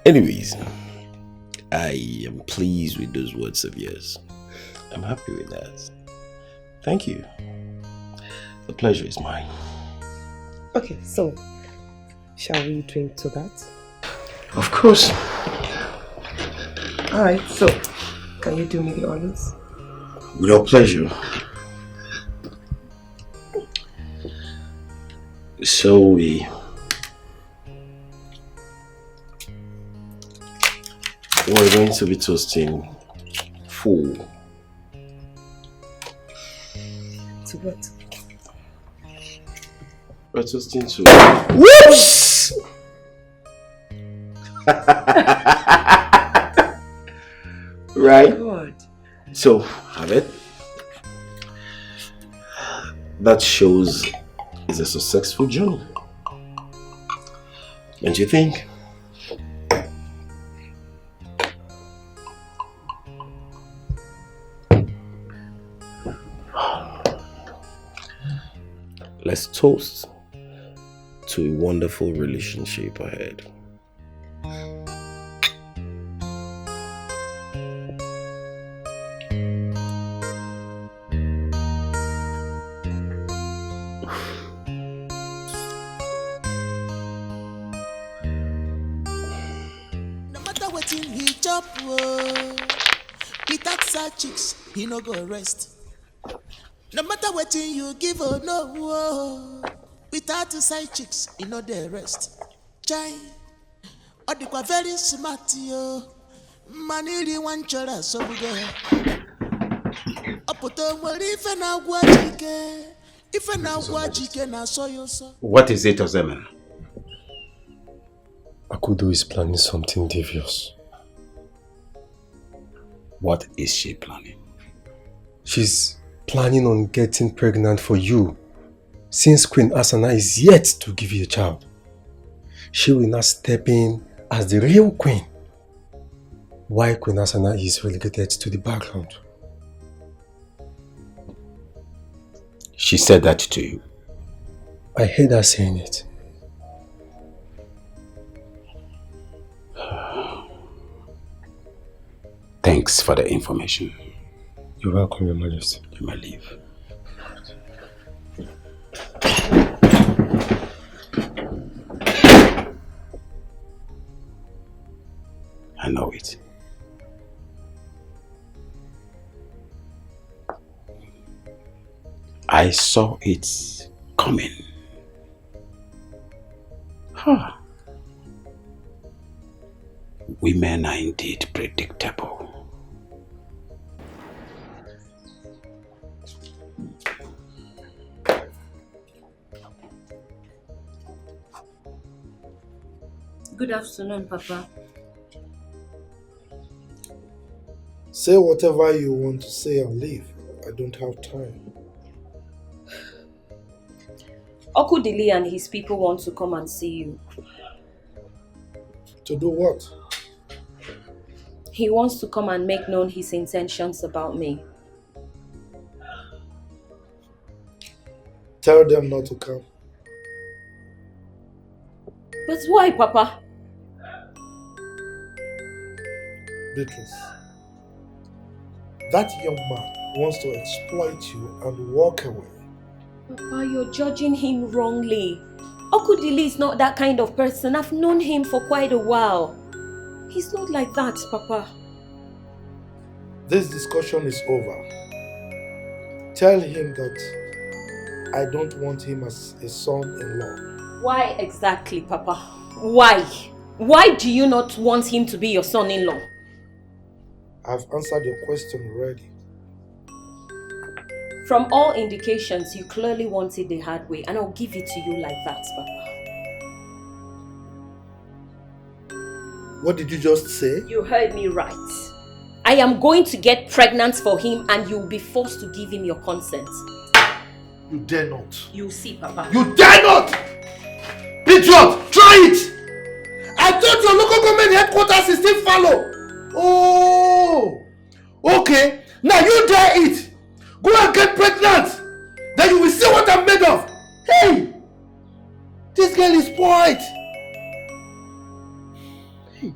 Anyways, I am pleased with those words of yours. I'm happy with that. Thank you. The pleasure is mine. Okay, so shall we drink to that? Of course. Alright, so can you do me the honors? With your pleasure. So we're going to be toasting full. To what? We're toasting to... Whoops! Right? God. So, have it. That shows it's a successful journey. Don't you think? Let's toast to a wonderful relationship ahead. No matter what he chop, without such chicks, he no go rest. No matter what you give or no, without the side chicks, he no dey rest. Chai, odikwa very smart yo. Maniri one chora so bugo. Apoto mwari ife na guajike, ife na guajike na soyo so. What is it, Ozeman? Akudo is planning something devious. What is she planning? She's planning on getting pregnant for you, since Queen Asana is yet to give you a child. She will now step in as the real queen, while Queen Asana is relegated to the background. She said that to you? I heard her saying it. Thanks for the information. You're welcome, Your Majesty. You may leave. I know it. I saw it coming. Huh. Women are indeed predictable. Good afternoon, Papa. Say whatever you want to say and leave. I don't have time. Okudili and his people want to come and see you. To do what? He wants to come and make known his intentions about me. Tell them not to come. But why, Papa? Beatrice, that young man wants to exploit you and walk away. Papa, you're judging him wrongly. Okudili is not that kind of person. I've known him for quite a while. He's not like that, Papa. This discussion is over. Tell him that I don't want him as a son-in-law. Why exactly, Papa? Why? Why do you not want him to be your son-in-law? I've answered your question already. From all indications, you clearly want it the hard way, and I'll give it to you like that, Papa. What did you just say? You heard me right. I am going to get pregnant for him, and you'll be forced to give him your consent. You dare not. You'll see, Papa. You dare not! Patriot, try it! I thought your local government headquarters is still follow. Oh! Okay, now you dare it! Go and get pregnant! Then you will see what I'm made of! Hey! This girl is spoiled! Hey.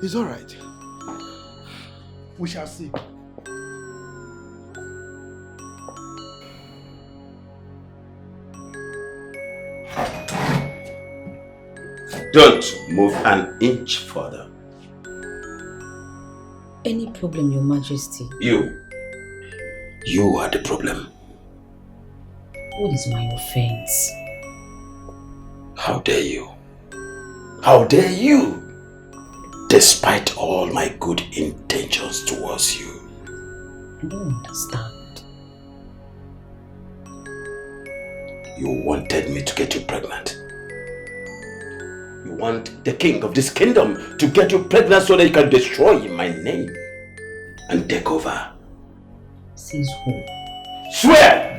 It's alright. We shall see. Don't move an inch further. Any problem, Your Majesty? You are the problem. What is my offense? How dare you? How dare you? Despite all my good intentions towards you. I don't understand. You wanted me to get you pregnant. You want the king of this kingdom to get you pregnant so that you can destroy my name and take over. Says who? Swear!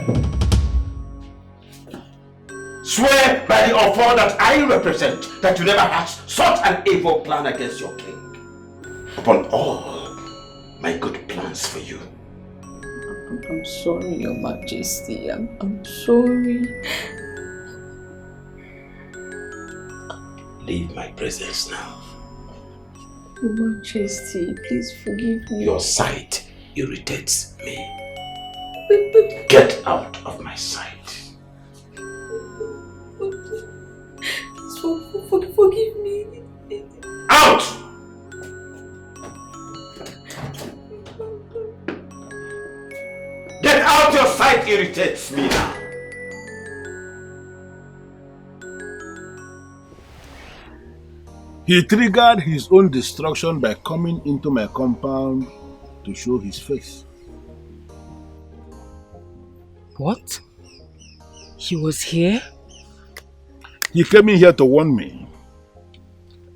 Swear by the author that I represent that you never hatched such an evil plan against your king. Upon all my good plans for you. I'm sorry, Your Majesty. I'm sorry. Leave my presence now. Your Majesty, please forgive me. Your sight irritates me. Get out of my sight. Forgive me. Out! Get out, your sight irritates me now. He triggered his own destruction by coming into my compound to show his face. What? He was here? He came in here to warn me,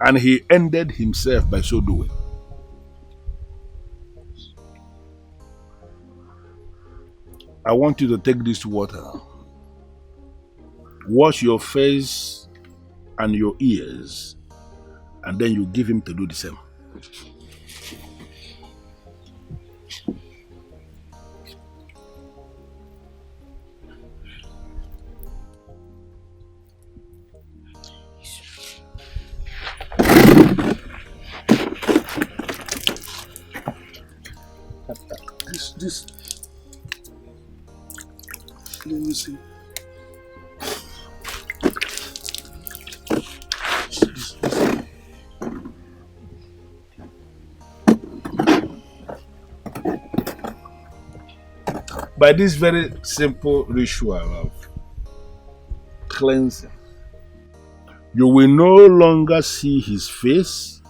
and he ended himself by so doing. I want you to take this water, wash your face and your ears, and then you give him to do the same. This. Let me see. By this very simple ritual of cleansing, you will no longer see his face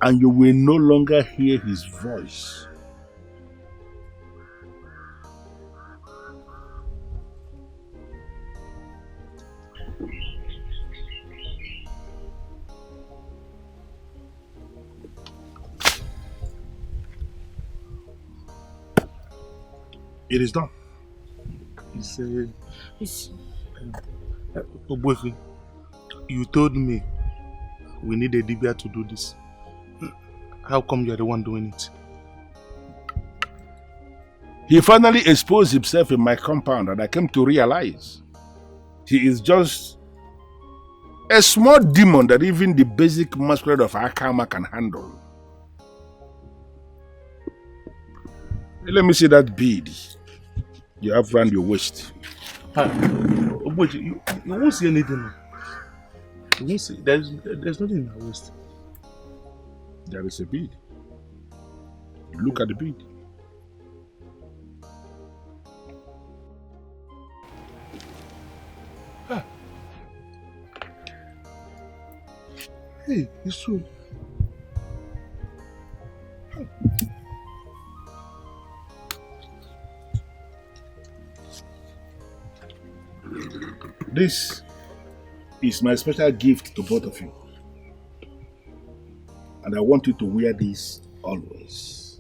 and you will no longer hear his voice. It is done. Obuefi, you told me we need a Dibia to do this. How come you're the one doing it? He finally exposed himself in my compound and I came to realize he is just a small demon that even the basic masquerade of Akama can handle. Let me see that bead you have around your waist. You won't see anything. You won't see. There's nothing in my waist. There is a bead. Look at the bead. Hey, it's true. This is my special gift to both of you. And I want you to wear this always.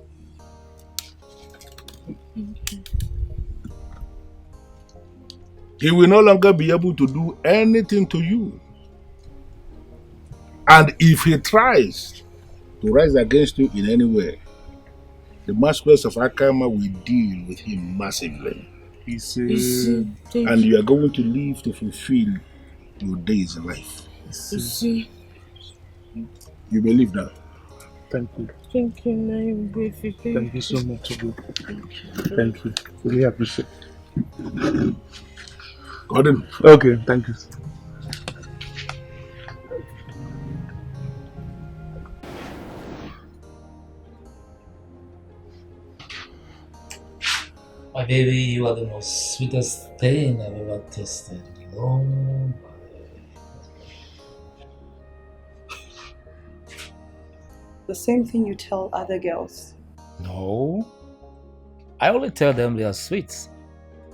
He will no longer be able to do anything to you. And if he tries to rise against you in any way, the masquerades of Akama will deal with him massively. And you are going to live to fulfill your days in life. You believe that? Thank you. Thank you, Nwoke. Thank you so much. Thank you. Really appreciate it. Gordon. Okay, thank you. My baby, you are the most sweetest thing I've ever tasted. Long. The same thing you tell other girls. No. I only tell them they are sweet.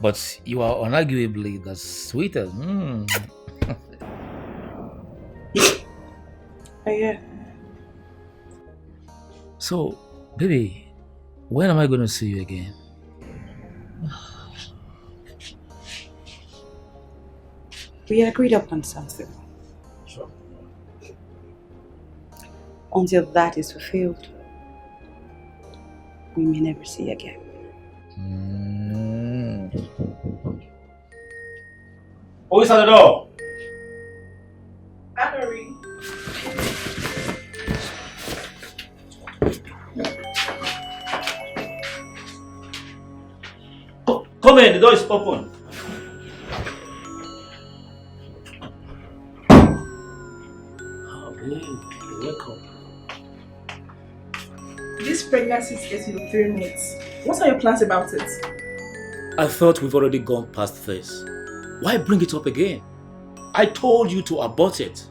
But you are unarguably the sweetest. Oh yeah. So, baby, when am I going to see you again? We agreed upon something. Sure. Until that is fulfilled, we may never see again. Who is at the door? Anne-Marie. Come in, the door is open. Oh, babe, welcome. This pregnancy is getting to 3 months. What are your plans about it? I thought we've already gone past this. Why bring it up again? I told you to abort it.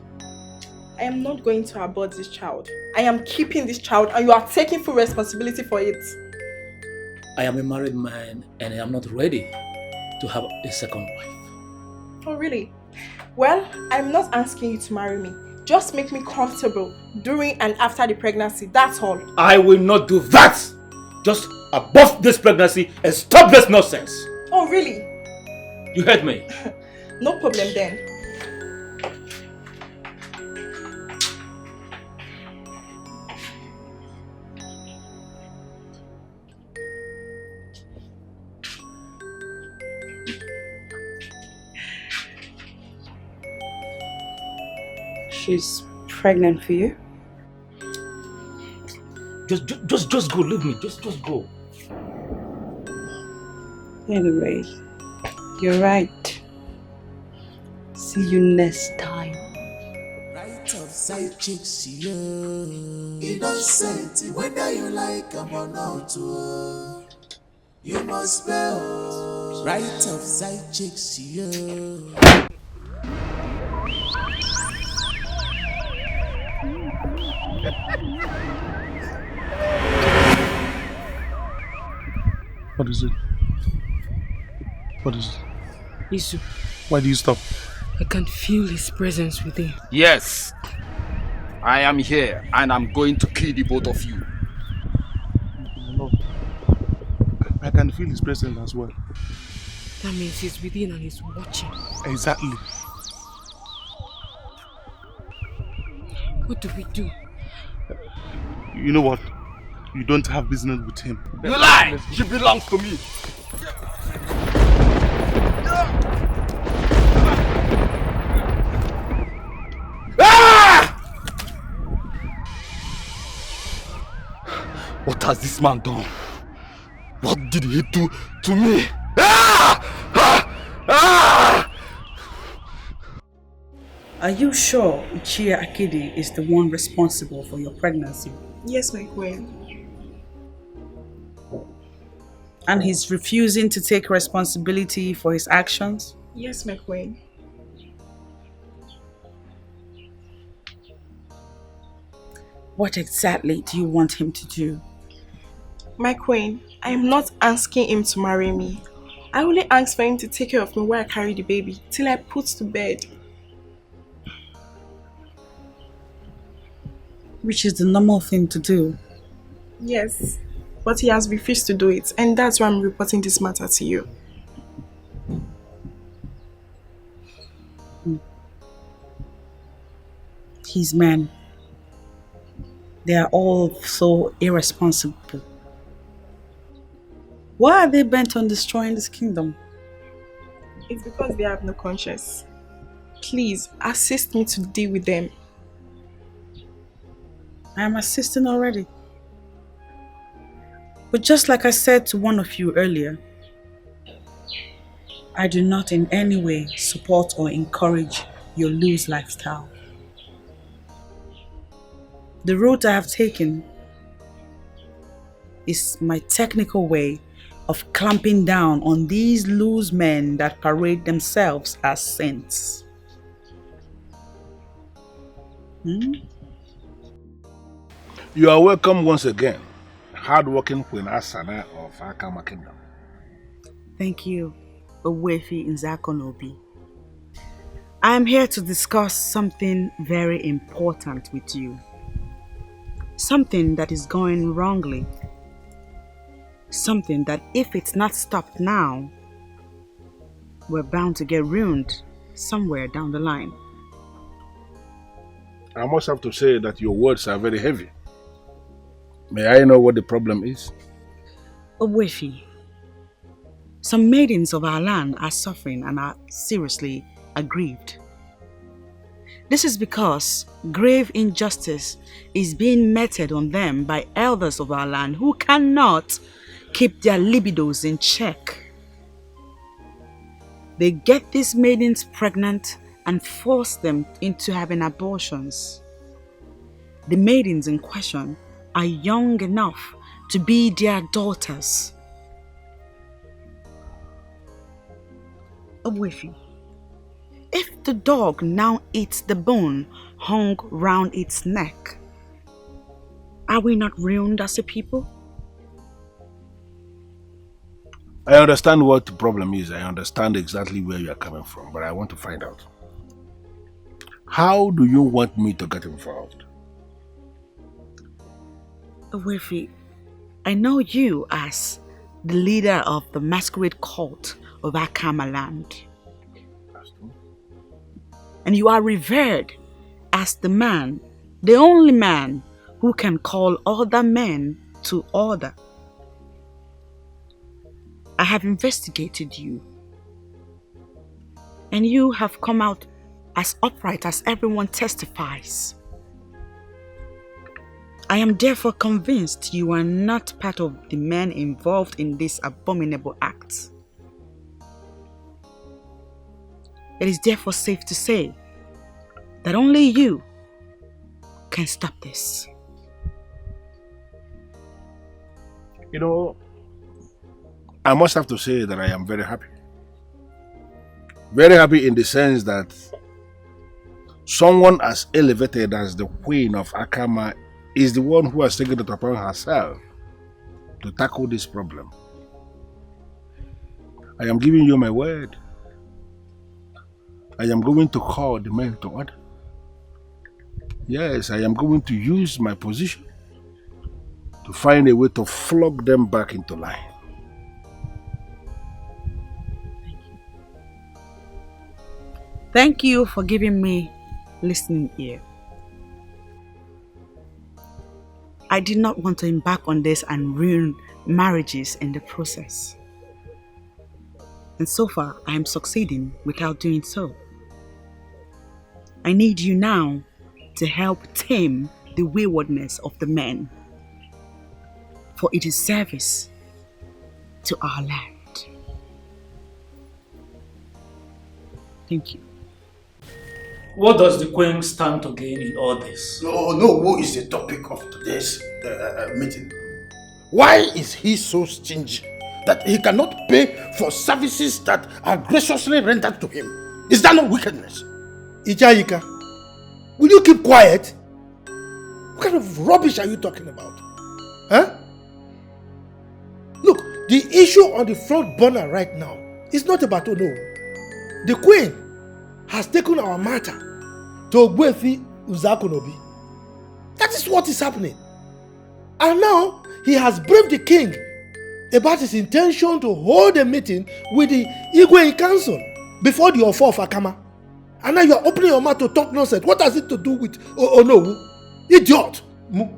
I am not going to abort this child. I am keeping this child and you are taking full responsibility for it. I am a married man and I am not ready to have a second wife. Oh really? Well, I'm not asking you to marry me. Just make me comfortable during and after the pregnancy, that's all. I will not do that! Just abort this pregnancy and stop this nonsense! Oh really? You heard me? No problem then. She's pregnant for you? Just go, leave me, just go. Anyway, you're right. See you next time. Right outside chicks, yeah. Innocent, whether you like them or not, you must spell. Right outside chicks, yeah. What is it? What is it? Isu, Why do you stop? I can feel his presence within. Yes, I am here and I'm going to kill the both of you. No. I can feel his presence as well. That means he's within and he's watching. Exactly. What do we do? You know what? You don't have business with him. You lie! She belongs to me. What has this man done? What did he do to me? Are you sure Ichia Akidi is the one responsible for your pregnancy? Yes, my queen. And he's refusing to take responsibility for his actions? Yes, my queen. What exactly do you want him to do? My queen, I am not asking him to marry me. I only ask for him to take care of me while I carry the baby till I put to bed. Which is the normal thing to do. Yes, but he has refused to do it, and that's why I'm reporting this matter to you. His men, they are all so irresponsible. Why are they bent on destroying this kingdom? It's because they have no conscience. Please, assist me to deal with them. I am assisting already. But just like I said to one of you earlier, I do not in any way support or encourage your loose lifestyle. The route I have taken is my technical way of clamping down on these loose men that parade themselves as saints. You are welcome once again, hardworking Queen Asana of Akama Kingdom. Thank you, Owefi Nzakonobi. I am here to discuss something very important with you. Something that is going wrongly. Something that if it's not stopped now, we're bound to get ruined somewhere down the line. I must have to say that your words are very heavy. May I know what the problem is? Owefi, some maidens of our land are suffering and are seriously aggrieved. This is because grave injustice is being meted on them by elders of our land who cannot keep their libidos in check. They get these maidens pregnant and force them into having abortions. The maidens in question are young enough to be their daughters. Owefi, if the dog now eats the bone hung round its neck, are we not ruined as a people? I understand what the problem is. I understand exactly where you are coming from, but I want to find out. How do you want me to get involved? Owefi, I know you as the leader of the masquerade cult of Akama land. And you are revered as the man, the only man who can call other men to order. I have investigated you, and you have come out as upright as everyone testifies. I am therefore convinced you are not part of the men involved in this abominable act. It is therefore safe to say that only you can stop this. You know, I must have to say that I am very happy. Very happy in the sense that someone as elevated as the Queen of Akama is the one who has taken it upon herself to tackle this problem. I am giving you my word. I am going to call the men to order. Yes, I am going to use my position to find a way to flog them back into line. Thank you for giving me listening ear. I did not want to embark on this and ruin marriages in the process. And so far, I am succeeding without doing so. I need you now to help tame the waywardness of the men, for it is service to our land. Thank you. What does the Queen stand to gain in all this? No, who is the topic of today's meeting? Why is he so stingy that he cannot pay for services that are graciously rendered to him? Is that not wickedness? Ichayika, will you keep quiet? What kind of rubbish are you talking about? Huh? Look, the issue on the front burner right now is not about Ono. The Queen has taken our matter to Ogbuefi Uzakonobi. That is what is happening. And now he has briefed the king about his intention to hold a meeting with the Igwe in council before the Ofo of Akama. And now you are opening your mouth to talk nonsense. What has it to do with Onowu? Idiot!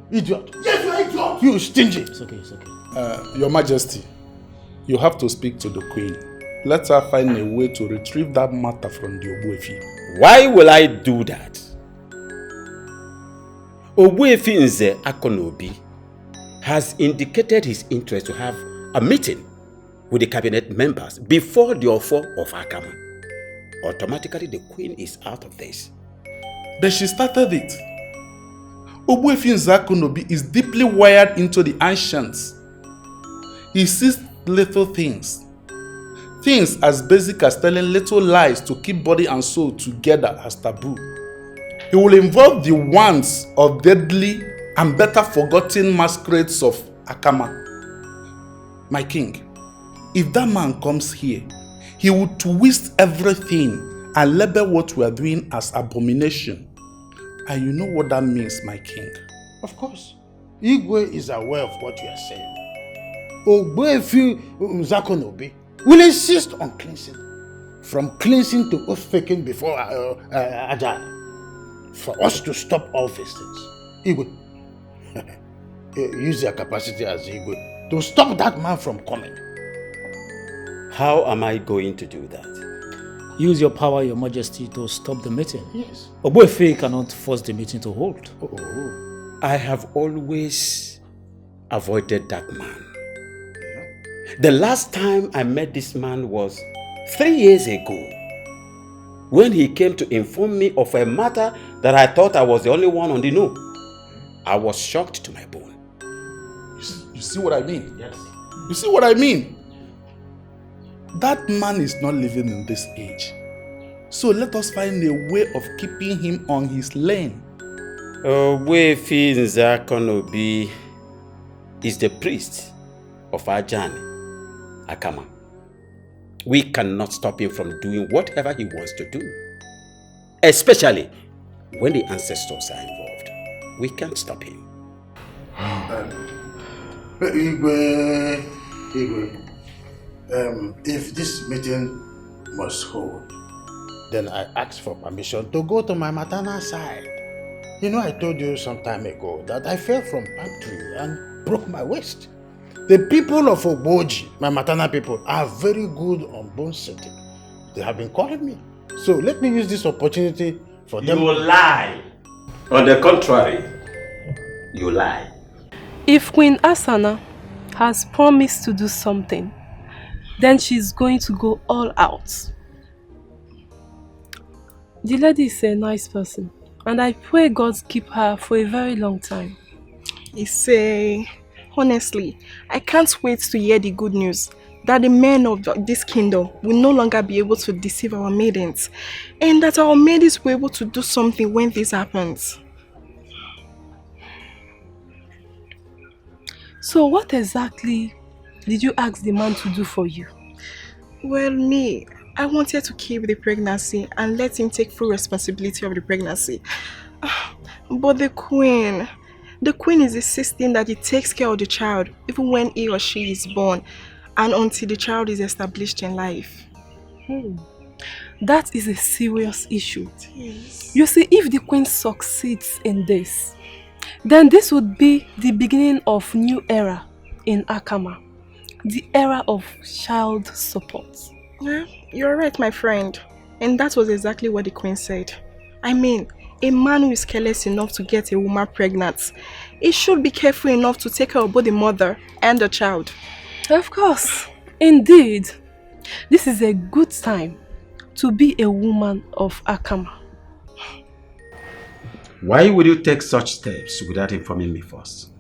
Idiot. Yes, you are idiot! You stingy. It's okay. Your Majesty, you have to speak to the Queen. Let her find a way to retrieve that matter from the Ogbuefi. Why will I do that? Ogbuefi Nze Akonobi has indicated his interest to have a meeting with the cabinet members before the Ofo of Akama. Automatically, the Queen is out of this. But she started it. Ogbuefi Nze Akonobi is deeply wired into the ancients. He sees little things. Things as basic as telling little lies to keep body and soul together as taboo. He will involve the wants of deadly and better forgotten masquerades of Akama. My king, if that man comes here, he will twist everything and label what we are doing as abomination. And you know what that means, my king. Of course. Igwe is aware of what you are saying. Ogbuefi Nzakonobi will insist on cleansing. From cleansing to oath-taking before Ajay. For us to stop all these things. Igwe, use your capacity as Igwe to stop that man from coming. How am I going to do that? Use your power, your majesty, to stop the meeting. Yes. Obuefe cannot force the meeting to hold. I have always avoided that man. The last time I met this man was 3 years ago, when he came to inform me of a matter that I thought I was the only one on the know. I was shocked to my bone. You see what I mean? Yes. You see what I mean? That man is not living in this age. So let us find a way of keeping him on his lane. Obuefi Nzakonobi is the priest of Ajani, Akama. We cannot stop him from doing whatever he wants to do. Especially when the ancestors are involved. We can't stop him. Igwe, if this meeting must hold, then I ask for permission to go to my maternal side. You know, I told you some time ago that I fell from palm tree and broke my waist. The people of Ogboji, my maternal people, are very good on bone setting. They have been calling me. So let me use this opportunity for them. You lie. On the contrary, you lie. If Queen Asana has promised to do something, then she's going to go all out. The lady is a nice person, and I pray God keep her for a very long time. Honestly, I can't wait to hear the good news that the men of this kingdom will no longer be able to deceive our maidens, and that our maidens will be able to do something when this happens. So what exactly did you ask the man to do for you? Well, me, I wanted to keep the pregnancy and let him take full responsibility of the pregnancy. But the queen is insisting that he takes care of the child even when he or she is born and until the child is established in life. That is a serious issue. You see, if the queen succeeds in this, then this would be the beginning of new era in Akama. The era of child support. Yeah, you're right, my friend. And that was exactly what the queen said. I mean, a man who is careless enough to get a woman pregnant, he should be careful enough to take care of both the mother and the child. Of course. Indeed. This is a good time to be a woman of Akama. Why would you take such steps without informing me first?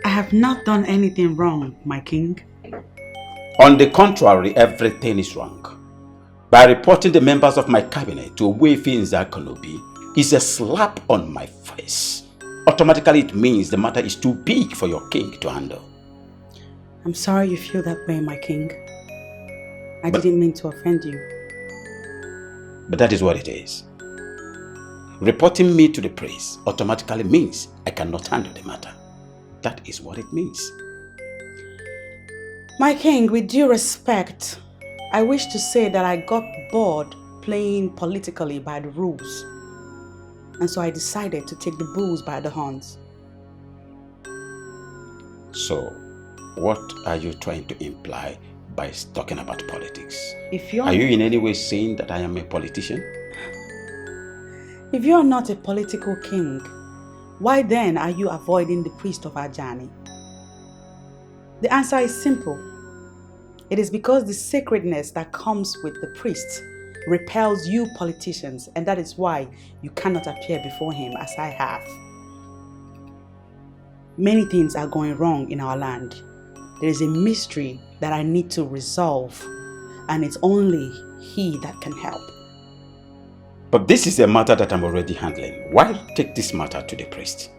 I have not done anything wrong, my king. On the contrary, everything is wrong. By reporting the members of my cabinet to Obuefi Nzakonobi is a slap on my face. Automatically it means the matter is too big for your king to handle. I'm sorry you feel that way, my king. I didn't mean to offend you. But that is what it is. Reporting me to the priest automatically means I cannot handle the matter. That is what it means. My king, with due respect, I wish to say that I got bored playing politically by the rules. And so I decided to take the bulls by the horns. So, what are you trying to imply by talking about politics? Are you in any way saying that I am a politician? If you're not a political king, why then are you avoiding the priest of Ajani? The answer is simple. It is because the sacredness that comes with the priest repels you politicians, and that is why you cannot appear before him as I have. Many things are going wrong in our land. there is a mystery that I need to resolve, and it's only he that can help. But this is a matter that I'm already handling. Why take this matter to the priest?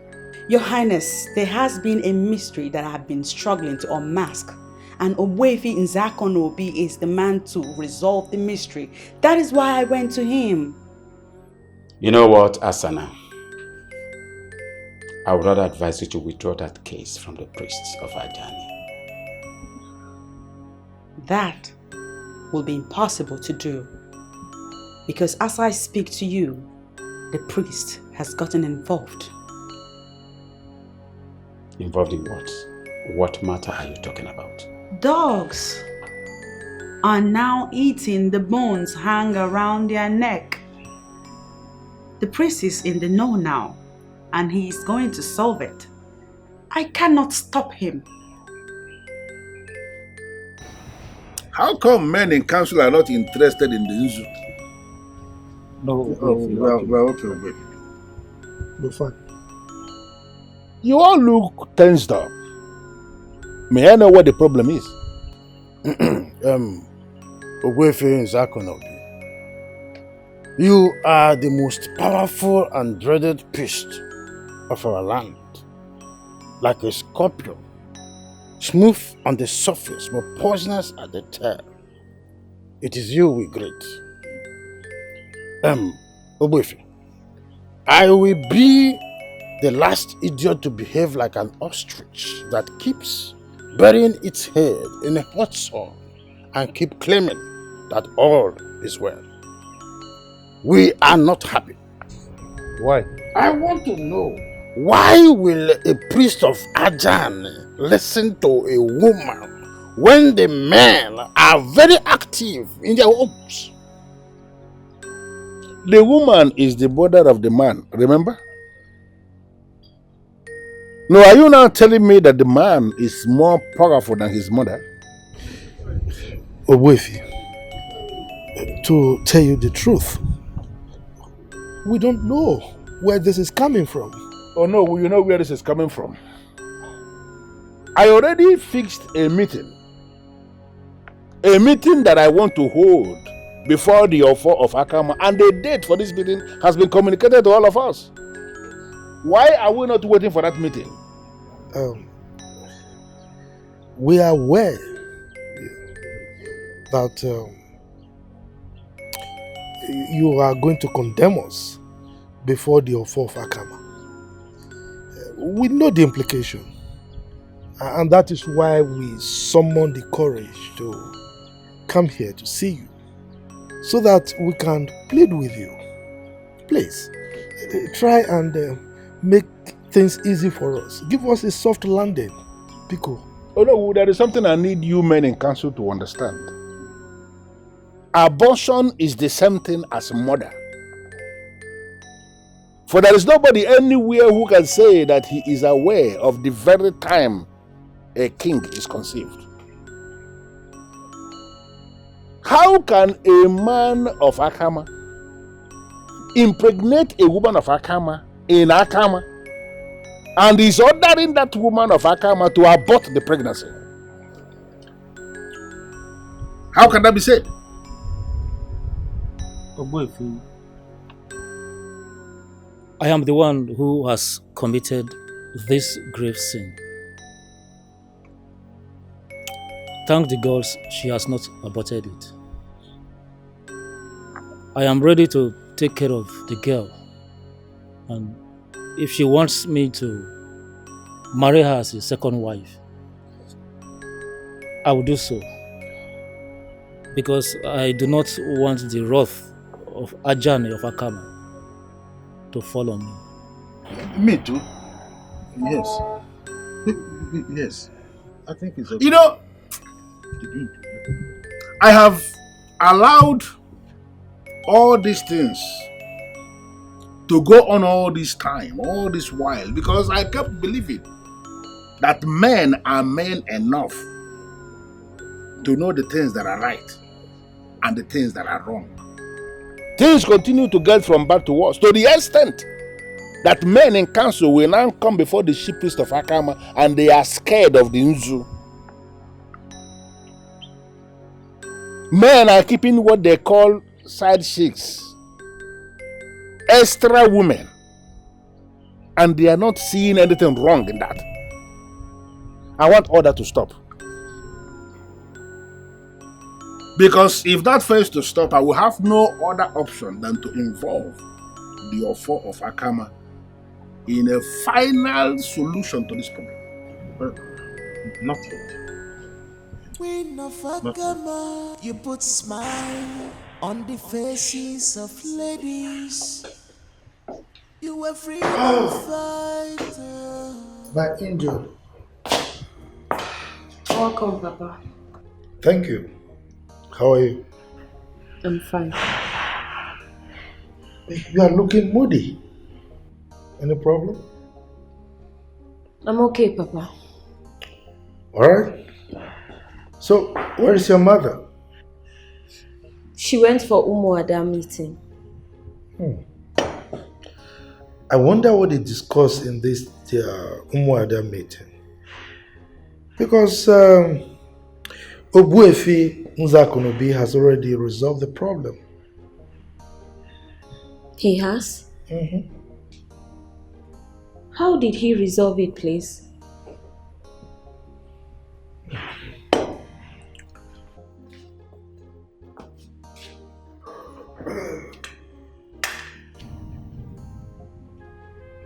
Your Highness, there has been a mystery that I have been struggling to unmask, and Ogbuefi Nzakonobi is the man to resolve the mystery. That is why I went to him. You know what, Asana? I would rather advise you to withdraw that case from the priests of Ajani. That will be impossible to do, because as I speak to you, the priest has gotten involved. Involved in what? What matter are you talking about? Dogs are now eating the bones hang around their neck. The priest is in the know now, and he is going to solve it. I cannot stop him. How come men in council are not interested in the Nzu? No, okay. We're fine. You all look tensed up. May I know what the problem is? Ogbuefi Nzakonobi, you are the most powerful and dreaded priest of our land. Like a scorpion, smooth on the surface but poisonous at the tail. It is you we greet. Ogbuefi, I will be the last idiot to behave like an ostrich that keeps burying its head in a hot sun and keep claiming that all is well. We are not happy. Why? I want to know, why will a priest of Ajan listen to a woman when the men are very active in their homes? The woman is the mother of the man, remember? No, are you now telling me that the man is more powerful than his mother? Ogbuefi, to tell you the truth, we don't know where this is coming from. Oh no, you know where this is coming from. I already fixed a meeting. A meeting that I want to hold before the offer of Akama, and the date for this meeting has been communicated to all of us. Why are we not waiting for that meeting? We are aware that you are going to condemn us before the offer of Akama. We know the implication, and that is why we summoned the courage to come here to see you, so that we can plead with you. Please, try and make things easy for us. Give us a soft landing, Pico. Oh no, there is something I need you men in council to understand. Abortion is the same thing as murder. For there is nobody anywhere who can say that he is aware of the very time a king is conceived. How can a man of Akama impregnate a woman of Akama in Akama and is ordering that woman of Akama to abort the pregnancy? How can that be said? Ogbuefi, I am the one who has committed this grave sin. Thank the gods she has not aborted it. I am ready to take care of the girl, and if she wants me to marry her as a second wife, I will do so, because I do not want the wrath of Ajani of Akama to fall on me. Me too. Yes. Yes. I think it's okay. You know, I have allowed all these things to go on all this time, all this while, because I kept believing that men are men enough to know the things that are right and the things that are wrong. Things continue to get from bad to worse, to the extent that men in council will now come before the chief priest of Akama and they are scared of the Nzu. Men are keeping what they call side chicks, extra women, and they are not seeing anything wrong in that. I want all that to stop. Because if that fails to stop, I will have no other option than to involve the Ofo of Akama in a final solution to this problem. Not yet. Queen of Akama, you put smile on the faces of ladies. You were free fighter. My angel. Welcome, Papa. Thank you. How are you? I'm fine. You are looking moody. Any problem? I'm okay, Papa. Alright. So, where is your mother? She went for Umuada meeting. I wonder what they discussed in this Umuada meeting. Because Obuefi Nzakonobi has already resolved the problem. He has? Mm-hmm. How did he resolve it, please?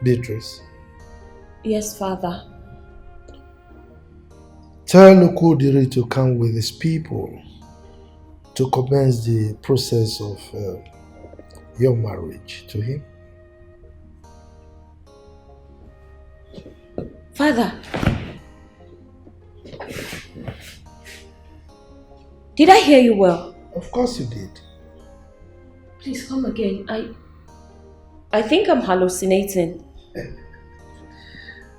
Beatrice. Yes, Father. Tell Okudiri to come with his people to commence the process of your marriage to him. Father. Did I hear you well? Of course you did. Please come again. I think I'm hallucinating.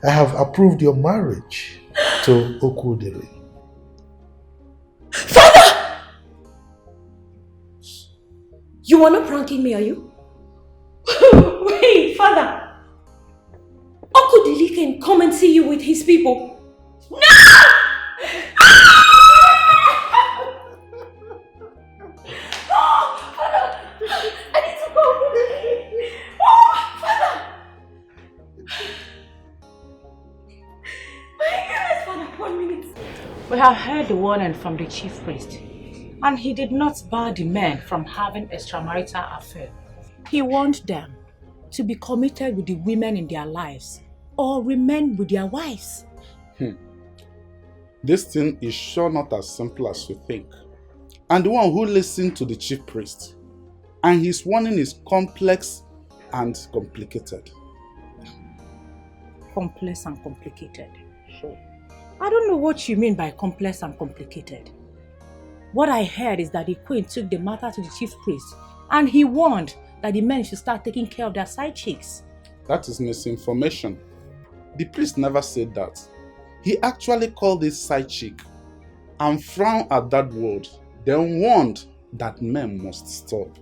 I have approved your marriage to Okudiri. Father! You are not pranking me, are you? Wait, Father! Okudili can come and see you with his people. No! Oh, Father! I need to go. Oh, Father! My goodness, Father, 1 minute. We have heard the warning from the chief priest, and he did not bar the men from having extramarital affair. He warned them to be committed with the women in their lives or remain with their wives. This thing is sure not as simple as you think. And the one who listened to the chief priest, and his warning is complex and complicated. Complex and complicated. Sure. I don't know what you mean by complex and complicated. What I heard is that the queen took the matter to the chief priest, and he warned that the men should start taking care of their side chicks. That is misinformation. The priest never said that. He actually called this side chick and frowned at that word, then warned that men must stop.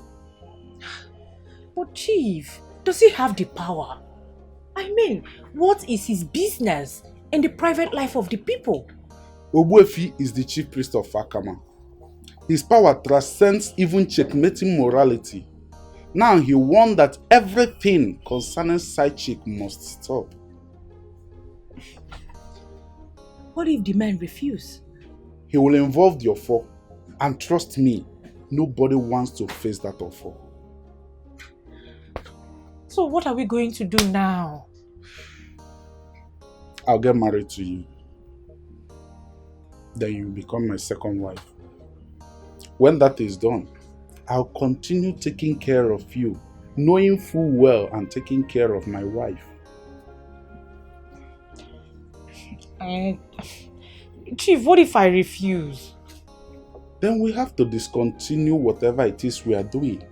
But chief, does he have the power? I mean, what is his business in the private life of the people? Ogbuefi is the chief priest of Akama. His power transcends even checkmating morality. Now he warned that everything concerning side chick must stop. What if the men refuse? He will involve the Ofo, and trust me, nobody wants to face that Ofo. So what are we going to do now? I'll get married to you. Then you become my second wife. When that is done, I'll continue taking care of you, knowing full well and taking care of my wife. Chief, what if I refuse? Then we have to discontinue whatever it is we are doing.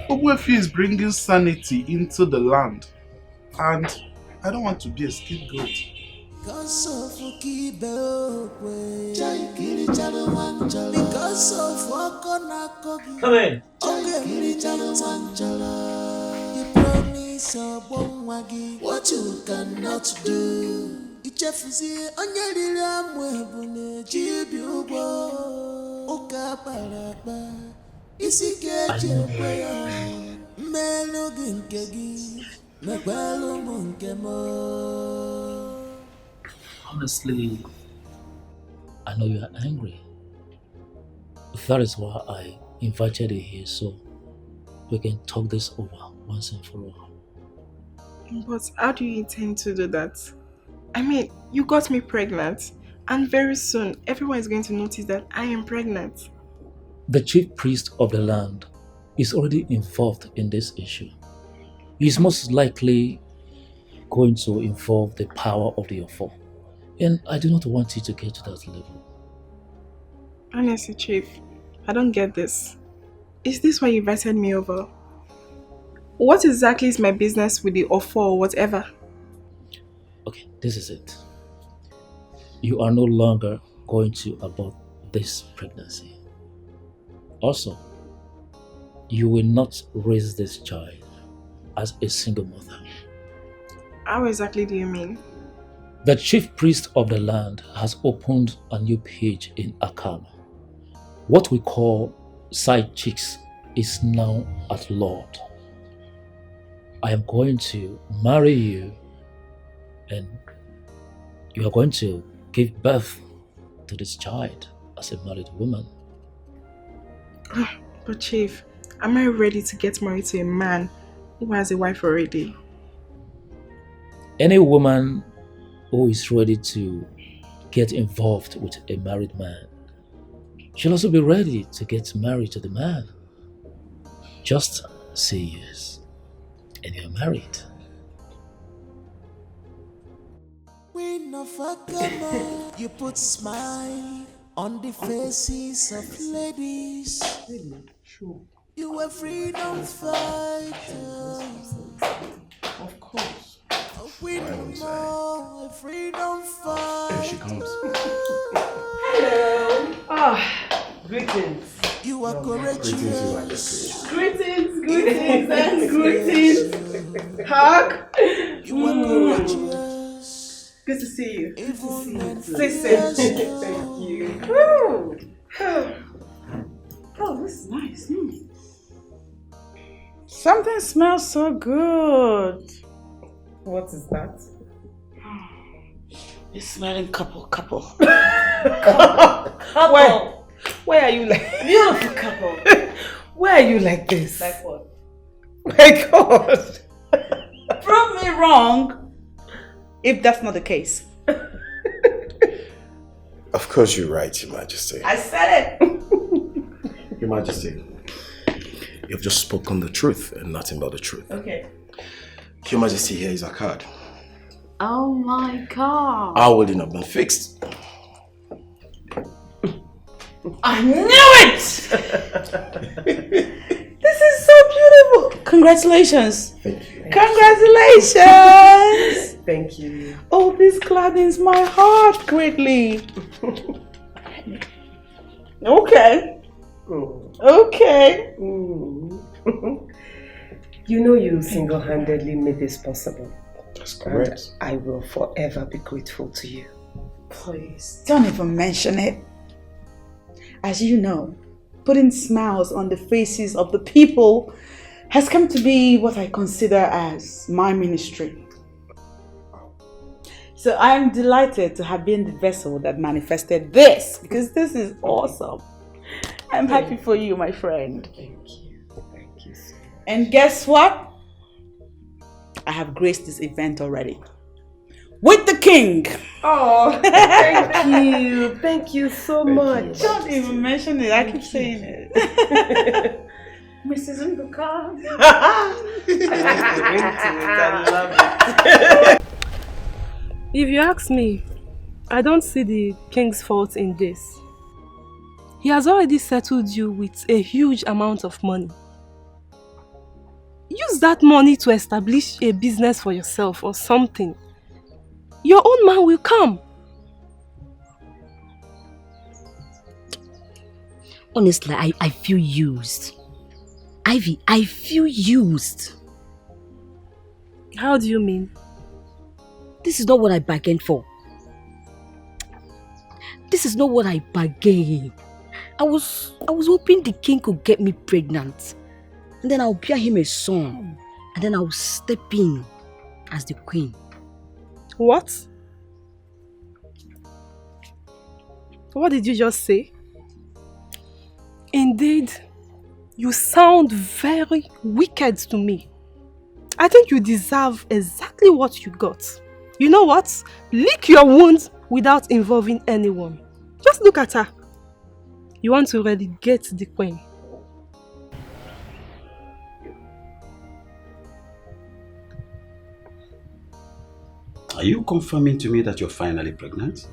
Ogbuefi is bringing sanity into the land, and I don't want to be a scapegoat. Because of Come in. You promise what you cannot do. Ichefuzie onye riri amụ ebu na-eji ibi ụgwọ. Honestly, I know you are angry. That is why I invited you here so we can talk this over once and for all. But how do you intend to do that? I mean, you got me pregnant, and very soon everyone is going to notice that I am pregnant. The chief priest of the land is already involved in this issue. He is most likely going to involve the power of the Ofo. And I do not want you to get to that level. Honestly, Chief, I don't get this. Is this why you invited me over? What exactly is my business with the Ofo or whatever? Okay, this is it. You are no longer going to abort this pregnancy. Also, you will not raise this child as a single mother. How exactly do you mean? The chief priest of the land has opened a new page in Akama. What we call side chicks is now outlawed. I am going to marry you and you are going to give birth to this child as a married woman. But Chief, am I ready to get married to a man who has a wife already? Any woman who is ready to get involved with a married man she'll also be ready to get married to the man. Just say yes, and you're married. Queen of Akama, you put smile on the faces of ladies. You were freedom fighter. Of course. A queen more, a freedom fighter. Here she comes. Hello. Greetings. You are courageous. Greetings and greetings. Hug. You are courageous. Good to see you. Good to see you. Listen. Thank you. Oh, this is nice. Something smells so good. What is that? You're smelling couple. Couple. Where are you like Beautiful couple. Where are you like this? Like what? My God. Prove me wrong if that's not the case. Of course you're right, Your Majesty. I said it. Your Majesty, you've just spoken the truth and nothing but the truth. Okay. Your Majesty, here is a card. Oh my God. Our wedding have been fixed. I knew it! This is so beautiful. Congratulations. Thank you. Congratulations. Thank you. Oh, this gladdens my heart greatly. Okay. Okay. You know you single-handedly made this possible. That's correct. And I will forever be grateful to you. Please, don't even mention it. As you know, putting smiles on the faces of the people has come to be what I consider as my ministry. So I am delighted to have been the vessel that manifested this, because this is awesome. I'm happy for you, my friend. Thank you. Thank you so much. And guess what? I have graced this event already. With the king. Oh, thank you. Thank you so much. Don't even mention it. I keep saying it. Mrs. Nwoke. I love it. If you ask me, I don't see the king's fault in this. He has already settled you with a huge amount of money. Use that money to establish a business for yourself or something. Your own man will come. Honestly, I feel used. Ivy, I feel used. How do you mean? This is not what I bargained for. This is not what I bargained. I was hoping the king could get me pregnant. And then I'll bear him a son. And then I'll step in as the queen. What? What did you just say? Indeed, you sound very wicked to me. I think you deserve exactly what you got. You know what? Lick your wounds without involving anyone. Just look at her. You want to relegate the queen. Are you confirming to me that you're finally pregnant?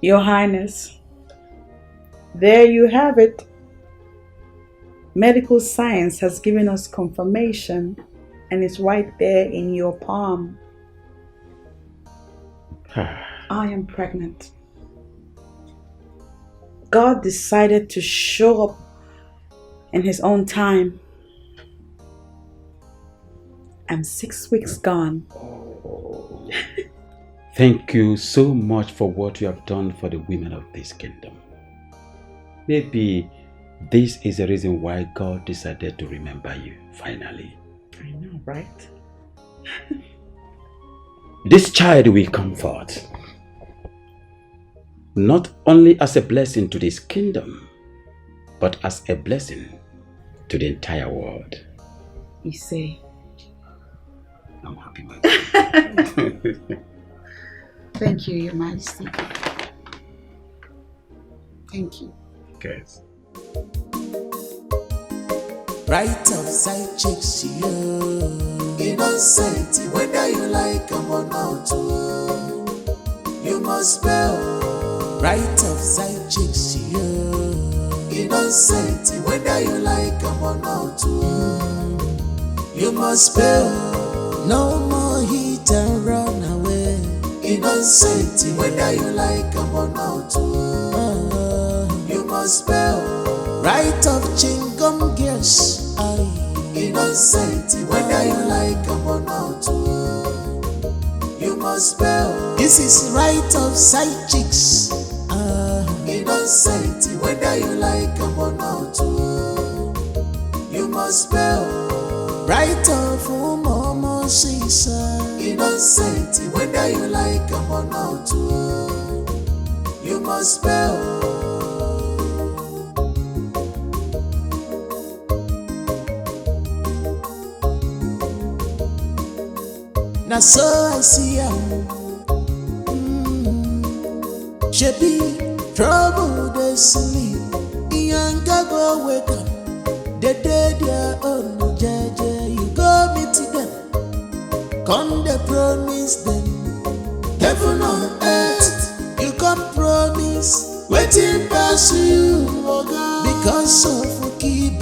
Your Highness, there you have it. Medical science has given us confirmation, and it's right there in your palm. I am pregnant. God decided to show up in His own time. I'm 6 weeks gone. Thank you so much for what you have done for the women of this kingdom. Maybe this is the reason why God decided to remember you, finally. I know, right? This child will come forth, not only as a blessing to this kingdom, but as a blessing to the entire world. You say. I'm happy, my God. Thank you, Your Majesty. Thank you. Guys. Right outside chicks, you innocent, whether you like them or not, you must spell. Right outside chicks, you innocent, whether you like them or not, you must spell. No more hit and run away. Innocent, whether you like them or not, you must spell. Right of chingum girls, innocent, whether you like them or not, you must spell. This is right of side chicks, innocent, whether you like them or not, you must spell. Right of Momo Sisa, innocent, whether you like them or not, you must spell. Now so I see him. She be trouble they sleep. Young go wake up. The day they own JJ, you go meet them. Come they promise them. Heaven on earth, you come promise. Waiting past you, because of Kibe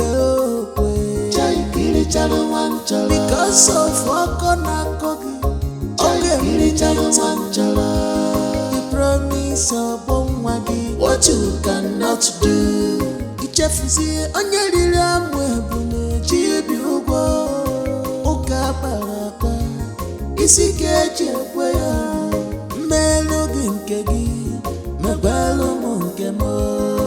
because of Wakona Kogi, you promise of Bomwagi, what you cannot do. Jeffrey on your little webune, Chibi Ugo, Oka Baraka, Isi Gaja, where Melogin Kegi, Mabalo Monkemo.